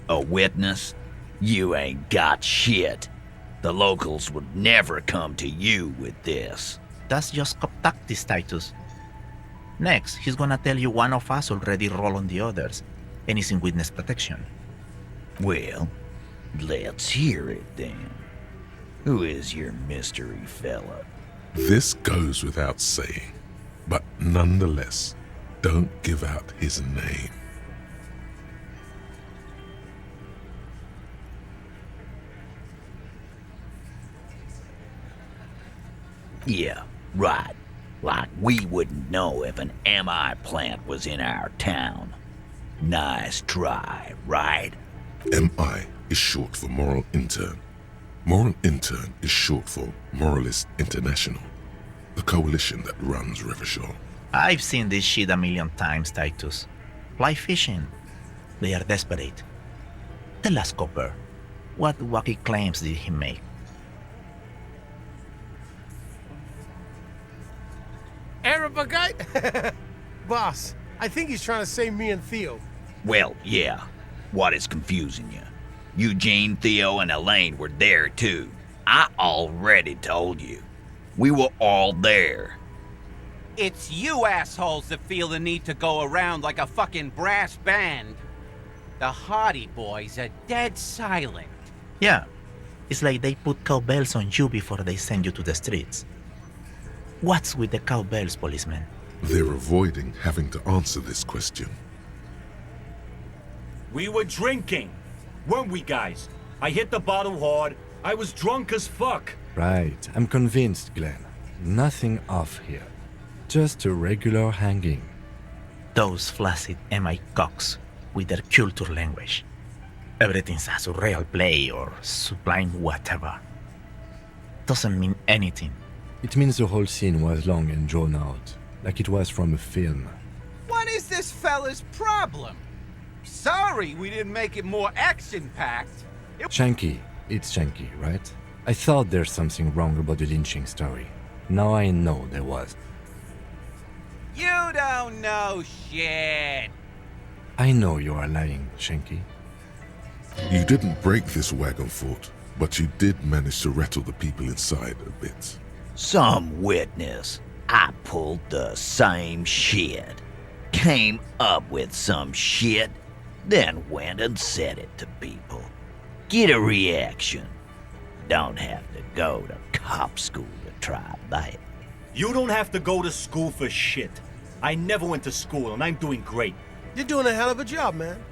[SPEAKER 10] A witness? You ain't got shit. The locals would never come to you with this.
[SPEAKER 19] That's just cop tactics, Titus. Next, he's gonna tell you one of us already rolled on the others, and is in witness protection.
[SPEAKER 10] Well, let's hear it then. Who is your mystery fella?
[SPEAKER 1] This goes without saying, but nonetheless, don't give out his name.
[SPEAKER 10] Yeah, right. Like we wouldn't know if an MI plant was in our town. Nice try, right?
[SPEAKER 1] MI is short for Moral Intern. Moral Intern is short for Moralist International, the coalition that runs Rivershaw.
[SPEAKER 19] I've seen this shit a million times, Titus. Fly fishing. They are desperate. Tell us, Copper, what wacky claims did he make?
[SPEAKER 20] Arab guy? Boss, I think he's trying to say me and Theo.
[SPEAKER 10] Well, yeah. What is confusing you? Eugene, Theo, and Elaine were there too. I already told you. We were all there.
[SPEAKER 21] It's you assholes that feel the need to go around like a fucking brass band. The Hardy Boys are dead silent.
[SPEAKER 19] Yeah, it's like they put cowbells on you before they send you to the streets. What's with the cowbells, policeman?
[SPEAKER 1] They're avoiding having to answer this question.
[SPEAKER 22] We were drinking, weren't we, guys? I hit the bottle hard. I was drunk as fuck.
[SPEAKER 2] Right, I'm convinced, Glenn. Nothing off here. Just a regular hanging.
[SPEAKER 19] Those flaccid MI cocks with their culture language. Everything's a surreal play or sublime whatever. Doesn't mean anything.
[SPEAKER 2] It means the whole scene was long and drawn out, like it was from a film.
[SPEAKER 21] What is this fella's problem? Sorry we didn't make it more action-packed.
[SPEAKER 2] Shanky, it's Shanky, right? I thought there's something wrong about the lynching story. Now I know there was.
[SPEAKER 21] You don't know shit.
[SPEAKER 2] I know you are lying, Shanky.
[SPEAKER 1] You didn't break this wagon fort, but you did manage to rattle the people inside a bit.
[SPEAKER 10] Some witness. I pulled the same shit. Came up with some shit, then went and said it to people. Get a reaction. Don't have to go to cop school to try that.
[SPEAKER 22] You don't have to go to school for shit. I never went to school and I'm doing great.
[SPEAKER 20] You're doing a hell of a job, man.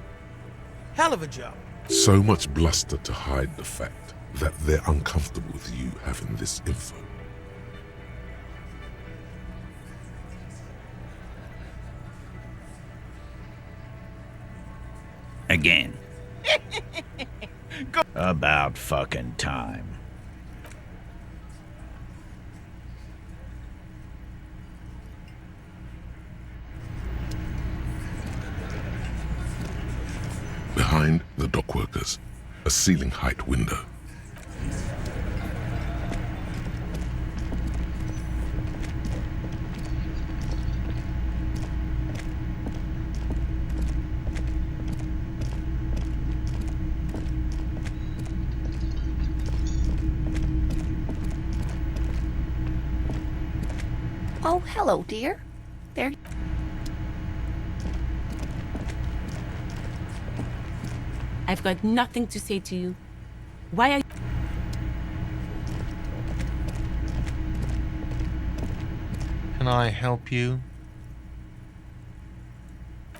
[SPEAKER 20] Hell of a job.
[SPEAKER 1] So much bluster to hide the fact that they're uncomfortable with you having this info.
[SPEAKER 10] Again. About fucking time.
[SPEAKER 1] Behind the dockworkers, a ceiling height window.
[SPEAKER 16] Oh, hello, dear. There.
[SPEAKER 11] I've got nothing to say to you. Why are you...
[SPEAKER 12] Can I help you?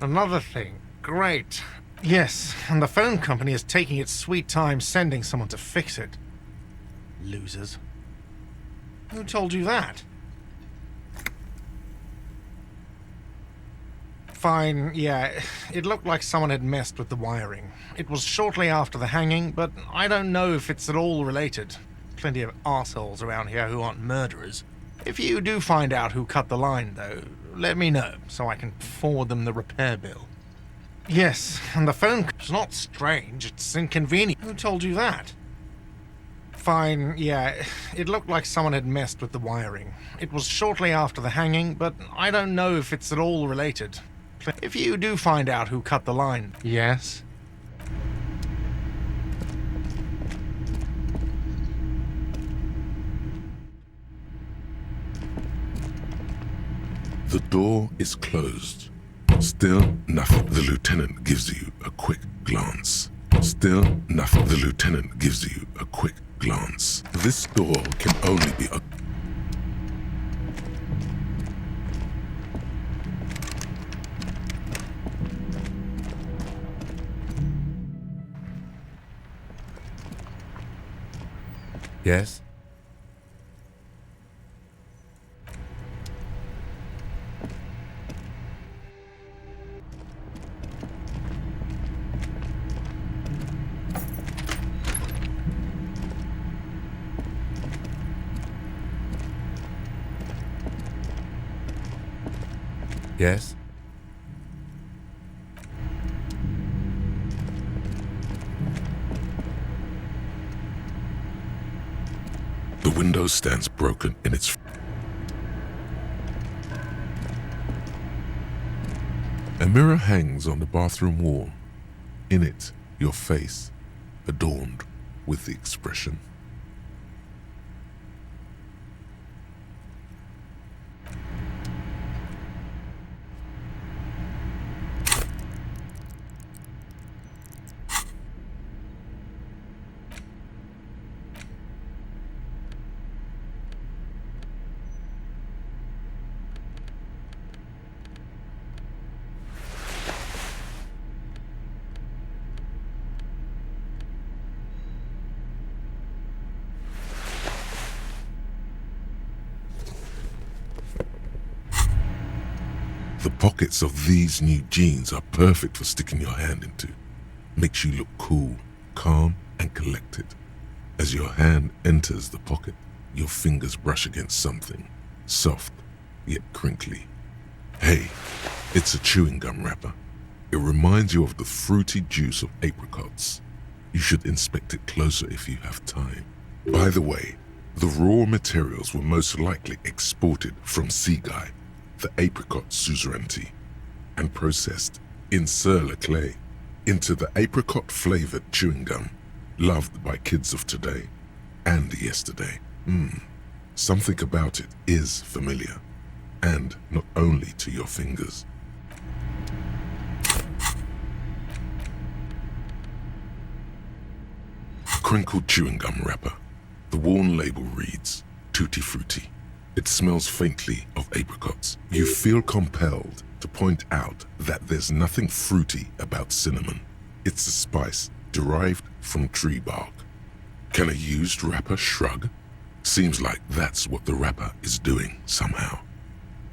[SPEAKER 12] Another thing. Great. Yes, and the phone company is taking its sweet time sending someone to fix it. Losers. Who told you that? Fine, yeah, it looked like someone had messed with the wiring. It was shortly after the hanging, but I don't know if it's at all related. Plenty of arseholes around here who aren't murderers. If you do find out who cut the line, though, let me know, so I can forward them the repair bill. Yes, and the phone is not strange, it's inconvenient. Who told you that? Fine, yeah, it looked like someone had messed with the wiring. It was shortly after the hanging, but I don't know if it's at all related. If you do find out who cut the line... Yes?
[SPEAKER 1] The door is closed. Still nothing. The lieutenant gives you a quick glance. Still nothing. The lieutenant gives you a quick glance. This door can only be a...
[SPEAKER 2] Yes? Yes?
[SPEAKER 1] The window stands broken in its... A mirror hangs on the bathroom wall. In it, your face, adorned with the expression. The pockets of these new jeans are perfect for sticking your hand into. Makes you look cool, calm, and collected. As your hand enters the pocket, your fingers brush against something, soft, yet crinkly. Hey, it's a chewing gum wrapper. It reminds you of the fruity juice of apricots. You should inspect it closer if you have time. By the way, the raw materials were most likely exported from Seaguy, the apricot suzerainty, and processed in sur-le-clay into the apricot-flavored chewing gum loved by kids of today and yesterday. Something about it is familiar, and not only to your fingers. Crinkled chewing gum wrapper. The worn label reads, Tutti Frutti. It smells faintly of apricots. You feel compelled to point out that there's nothing fruity about cinnamon. It's a spice derived from tree bark. Can a used wrapper shrug? Seems like that's what the wrapper is doing somehow.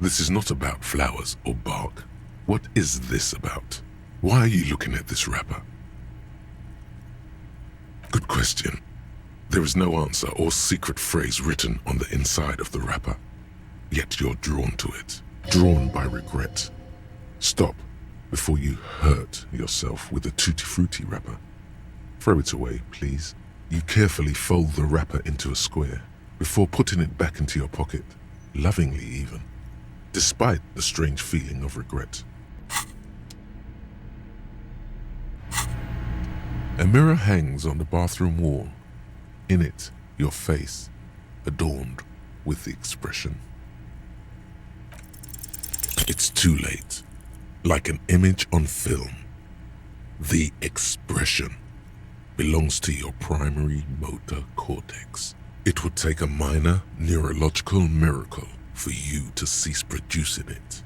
[SPEAKER 1] This is not about flowers or bark. What is this about? Why are you looking at this wrapper? Good question. There is no answer or secret phrase written on the inside of the wrapper. Yet you're drawn to it, drawn by regret. Stop before you hurt yourself with a Tutti Frutti wrapper. Throw it away, please. You carefully fold the wrapper into a square before putting it back into your pocket, lovingly even, despite the strange feeling of regret. A mirror hangs on the bathroom wall. In it, your face, adorned with the expression. It's too late. Like an image on film. The expression belongs to your primary motor cortex. It would take a minor neurological miracle for you to cease producing it.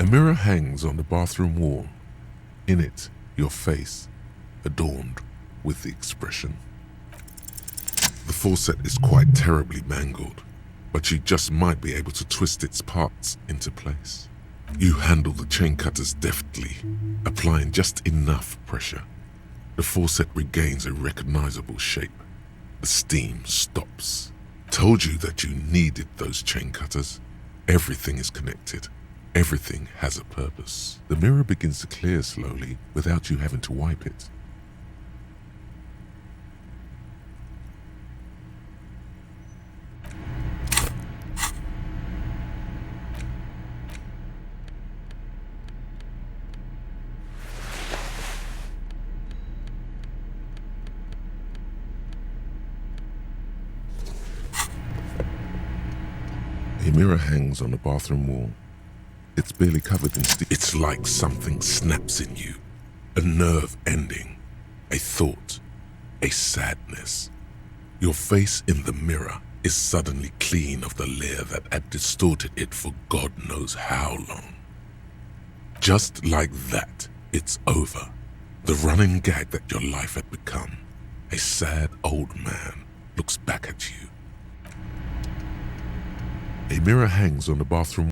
[SPEAKER 1] mirror hangs on the bathroom wall. In it, your face, adorned with the expression. The faucet is quite terribly mangled, but you just might be able to twist its parts into place. You handle the chain cutters deftly, applying just enough pressure. The faucet regains a recognizable shape. The steam stops. Told you that you needed those chain cutters. Everything is connected. Everything has a purpose. The mirror begins to clear slowly without you having to wipe it. A mirror hangs on the bathroom wall. It's barely covered in steel. It's like something snaps in you. A nerve ending. A thought. A sadness. Your face in the mirror is suddenly clean of the layer that had distorted it for God knows how long. Just like that, it's over. The running gag that your life had become. A sad old man looks back at you. A mirror hangs on the bathroom.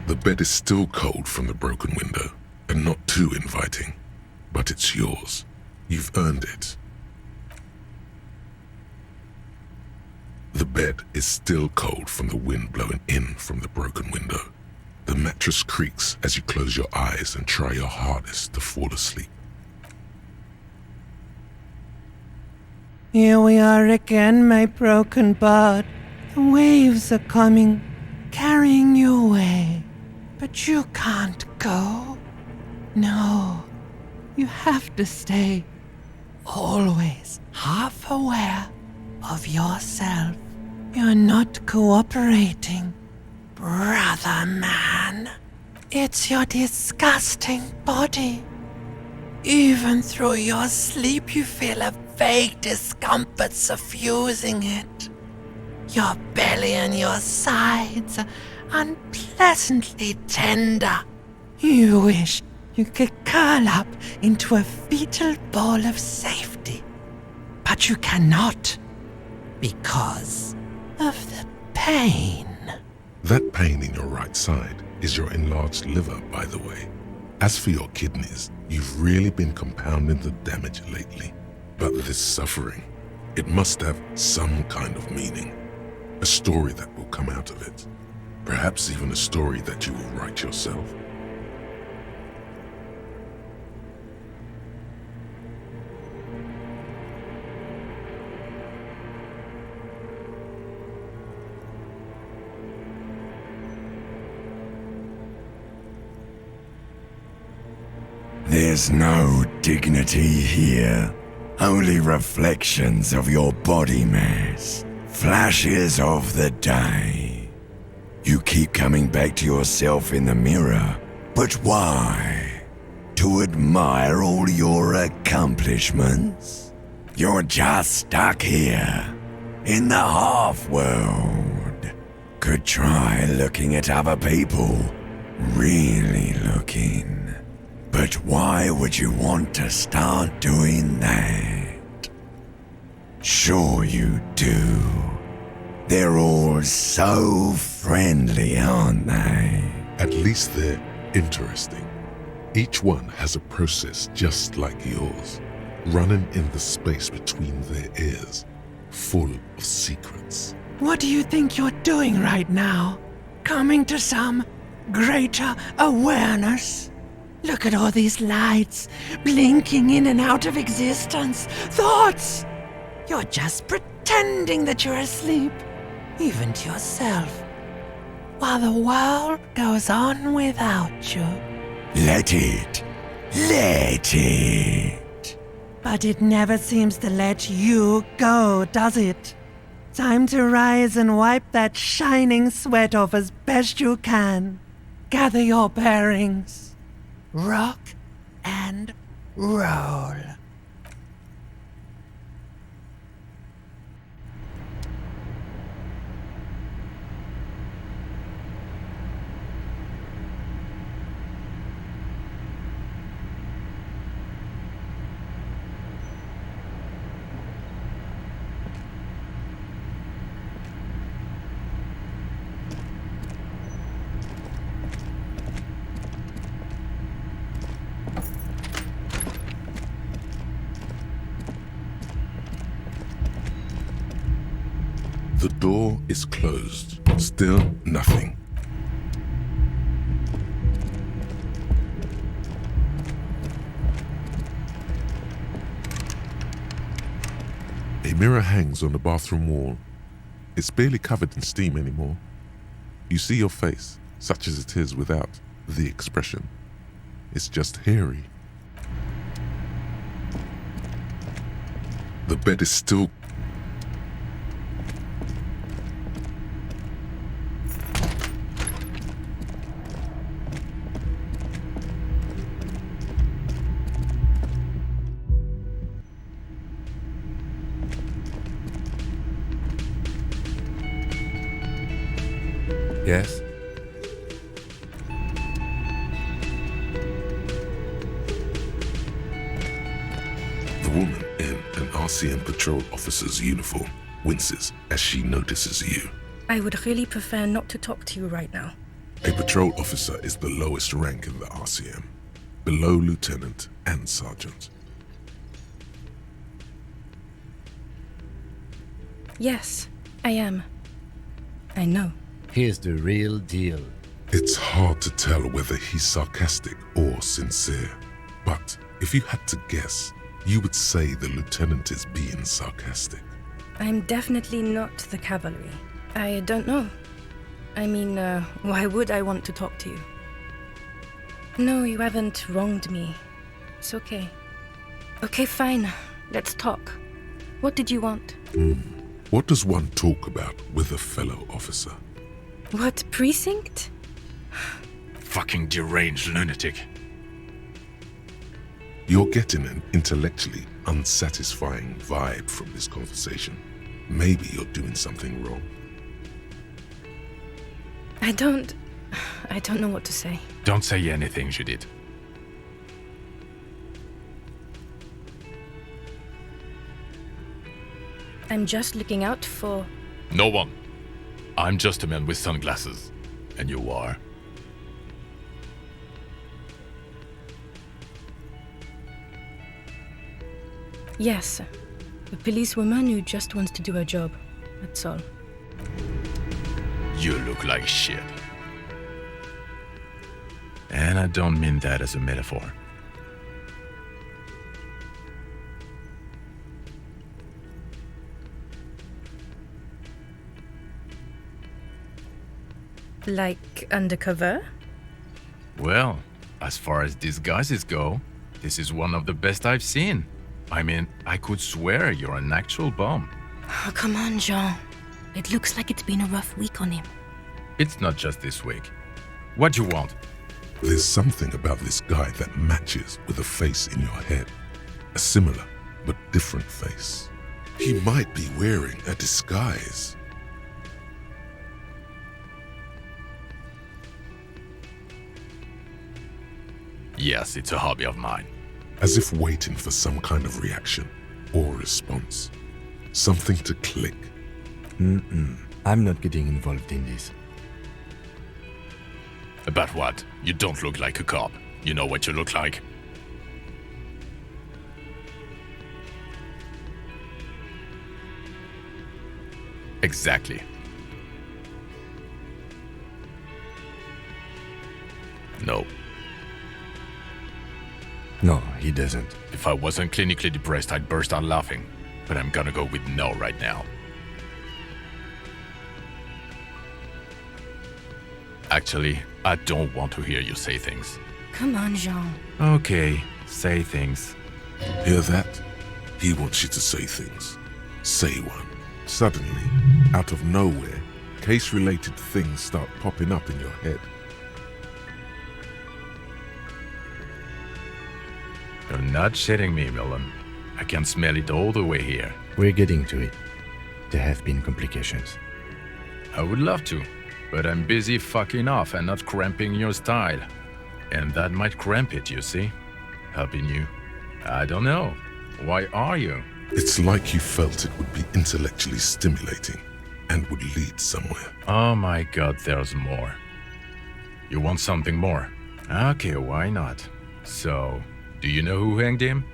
[SPEAKER 1] The bed is still cold from the broken window, and not too inviting. But it's yours. You've earned it. The bed is still cold from the wind blowing in from the broken window. The mattress creaks as you close your eyes and try your hardest to fall asleep.
[SPEAKER 3] Here we are again, my broken bud. The waves are coming, carrying you away. But you can't go. No, you have to stay. Always half aware of yourself. You're not cooperating, brother man. It's your disgusting body. Even through your sleep you feel a vague discomfort suffusing it. Your belly and your sides are unpleasantly tender. You wish you could curl up into a fetal ball of safety. But you cannot, because of the pain.
[SPEAKER 1] That pain in your right side is your enlarged liver, by the way. As for your kidneys, you've really been compounding the damage lately. But this suffering, it must have some kind of meaning. A story that will come out of it. Perhaps even a story that you will write yourself.
[SPEAKER 10] There's no dignity here. Only reflections of your body mass. Flashes of the day. You keep coming back to yourself in the mirror. But why? To to admire all your accomplishments? You're just stuck here, in the half-world. Could try looking at other people. Really looking. But why would you want to start doing that? Sure you do. They're all so friendly, aren't they?
[SPEAKER 1] At least they're interesting. Each one has a process just like yours, running in the space between their ears, full of secrets.
[SPEAKER 3] What do you think you're doing right now? Coming to some greater awareness? Look at all these lights, blinking in and out of existence. Thoughts! You're just pretending that you're asleep, even to yourself, while the world goes on without you.
[SPEAKER 10] Let it. Let it.
[SPEAKER 3] But it never seems to let you go, does it? Time to rise and wipe that shining sweat off as best you can. Gather your bearings. Rock and roll.
[SPEAKER 1] The door is closed. Still nothing. A mirror hangs on the bathroom wall. It's barely covered in steam anymore. You see your face, such as it is without the expression. It's just hairy. The bed is still...
[SPEAKER 2] Yes?
[SPEAKER 1] The woman in an RCM patrol officer's uniform winces as she notices you.
[SPEAKER 4] I would really prefer not to talk to you right now.
[SPEAKER 1] A patrol officer is the lowest rank in the RCM, below lieutenant and sergeant.
[SPEAKER 4] Yes, I am. I know.
[SPEAKER 2] Here's the real deal.
[SPEAKER 1] It's hard to tell whether he's sarcastic or sincere, but if you had to guess, you would say the lieutenant is being sarcastic.
[SPEAKER 4] I'm definitely not the cavalry. I don't know. I mean, why would I want to talk to you? No, you haven't wronged me. It's okay. Okay, fine. Let's talk. What did you want?
[SPEAKER 1] What does one talk about with a fellow officer?
[SPEAKER 4] What precinct?
[SPEAKER 5] Fucking deranged lunatic.
[SPEAKER 1] You're getting an intellectually unsatisfying vibe from this conversation. Maybe you're doing something wrong.
[SPEAKER 4] I don't know what to say.
[SPEAKER 5] Don't say anything, Judith.
[SPEAKER 4] I'm just looking out for...
[SPEAKER 5] No one. I'm just a man with sunglasses. And you are?
[SPEAKER 4] Yes, a policewoman who just wants to do her job. That's all.
[SPEAKER 5] You look like shit. And I don't mean that as a metaphor.
[SPEAKER 4] Like undercover?
[SPEAKER 5] Well, as far as disguises go, this is one of the best I've seen. I mean, I could swear you're an actual bum.
[SPEAKER 4] Oh, come on, Jean. It looks like it's been a rough week on him.
[SPEAKER 5] It's not just this week. What do you want?
[SPEAKER 1] There's something about this guy that matches with a face in your head. A similar but different face. He might be wearing a disguise.
[SPEAKER 5] Yes, it's a hobby of mine.
[SPEAKER 1] As if waiting for some kind of reaction or response. Something to click.
[SPEAKER 2] I'm not getting involved in this.
[SPEAKER 5] About what? You don't look like a cop. You know what you look like? Exactly. No.
[SPEAKER 2] No, he doesn't.
[SPEAKER 5] If I wasn't clinically depressed, I'd burst out laughing. But I'm gonna go with no right now. Actually, I don't want to hear you say things.
[SPEAKER 4] Come on, Jean.
[SPEAKER 5] Okay, say things.
[SPEAKER 1] Hear that? He wants you to say things. Say one. Suddenly, out of nowhere, case-related things start popping up in your head.
[SPEAKER 5] You're not shitting me, Milan. I can smell it all the way here.
[SPEAKER 2] We're getting to it. There have been complications.
[SPEAKER 5] I would love to, but I'm busy fucking off and not cramping your style. And that might cramp it, you see? Helping you. I don't know. Why are you?
[SPEAKER 1] It's like you felt it would be intellectually stimulating and would lead somewhere.
[SPEAKER 5] Oh my god, there's more. You want something more? Okay, why not? So, do you know who hanged him?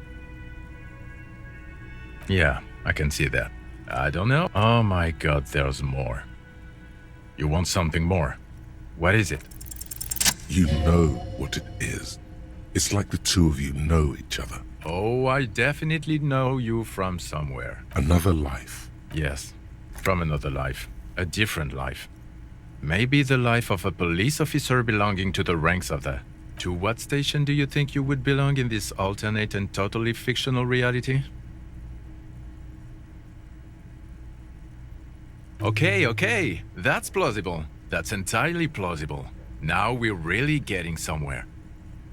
[SPEAKER 5] Yeah, I can see that. I don't know. Oh my god, there's more. You want something more? What is it?
[SPEAKER 1] You know what it is. It's like the two of you know each other.
[SPEAKER 5] Oh, I definitely know you from somewhere.
[SPEAKER 1] Another life.
[SPEAKER 5] Yes, from another life. A different life. Maybe the life of a police officer belonging to the ranks of the... To what station do you think you would belong in this alternate and totally fictional reality? Okay, that's plausible. That's entirely plausible. Now we're really getting somewhere.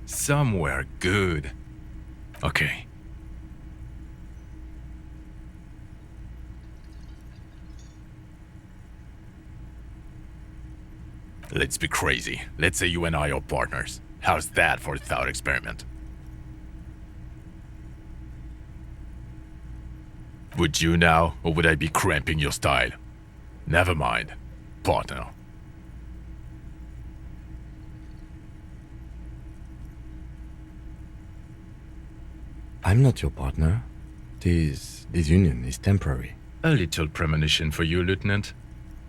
[SPEAKER 5] Somewhere good. Okay. Let's be crazy. Let's say you and I are partners. How's that for a thought experiment? Would you now, or would I be cramping your style? Never mind. Partner.
[SPEAKER 2] I'm not your partner. This union is temporary.
[SPEAKER 5] A little premonition for you, Lieutenant.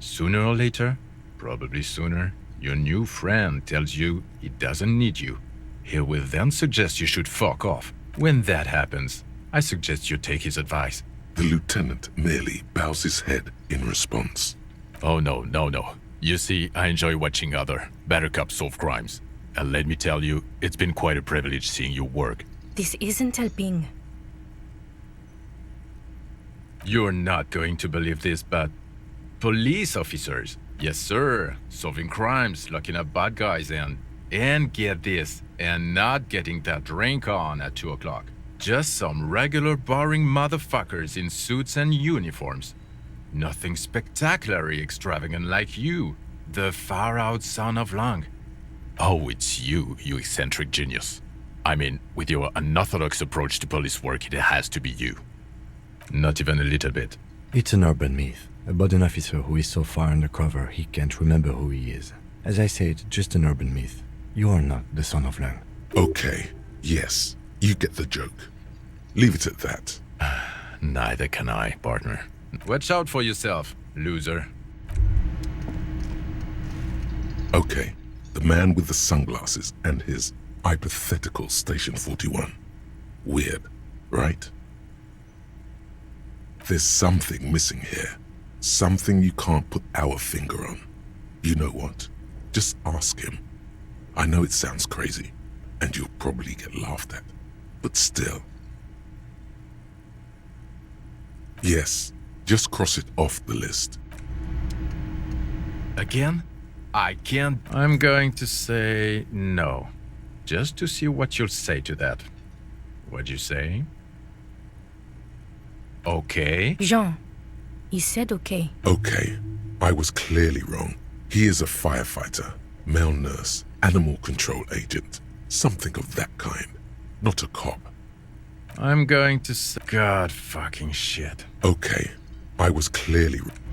[SPEAKER 5] Sooner or later, probably sooner, your new friend tells you he doesn't need you. He will then suggest you should fuck off. When that happens, I suggest you take his advice.
[SPEAKER 1] The lieutenant merely bows his head in response.
[SPEAKER 5] Oh no. You see, I enjoy watching other better cops solve crimes. And let me tell you, it's been quite a privilege seeing you work.
[SPEAKER 4] This isn't helping.
[SPEAKER 5] You're not going to believe this, but... Police officers, yes sir, solving crimes, locking up bad guys and get this, and not getting that drink on at 2 o'clock. Just some regular boring motherfuckers in suits and uniforms. Nothing spectacularly extravagant like you, the far-out son of Lang. Oh, it's you eccentric genius. I mean, with your unorthodox approach to police work, it has to be you. Not even a little bit.
[SPEAKER 2] It's an urban myth about an officer who is so far undercover he can't remember who he is. As I said, just an urban myth. You are not the son of Lang.
[SPEAKER 1] Okay, yes, you get the joke. Leave it at that.
[SPEAKER 5] Neither can I, partner. Watch out for yourself, loser.
[SPEAKER 1] Okay, the man with the sunglasses and his hypothetical Station 41. Weird, right? There's something missing here. Something you can't put our finger on. You know what? Just ask him. I know it sounds crazy, and you'll probably get laughed at. But still. Yes, just cross it off the list.
[SPEAKER 5] Again? I can't... I'm going to say no. just to see what you'll say to that. What'd you say? Okay.
[SPEAKER 4] Jean, he said okay.
[SPEAKER 1] Okay, I was clearly wrong. He is a firefighter, male nurse, animal control agent, something of that kind. Not a cop.
[SPEAKER 5] I'm going to say... God fucking shit.
[SPEAKER 1] Okay, I was clearly wrong.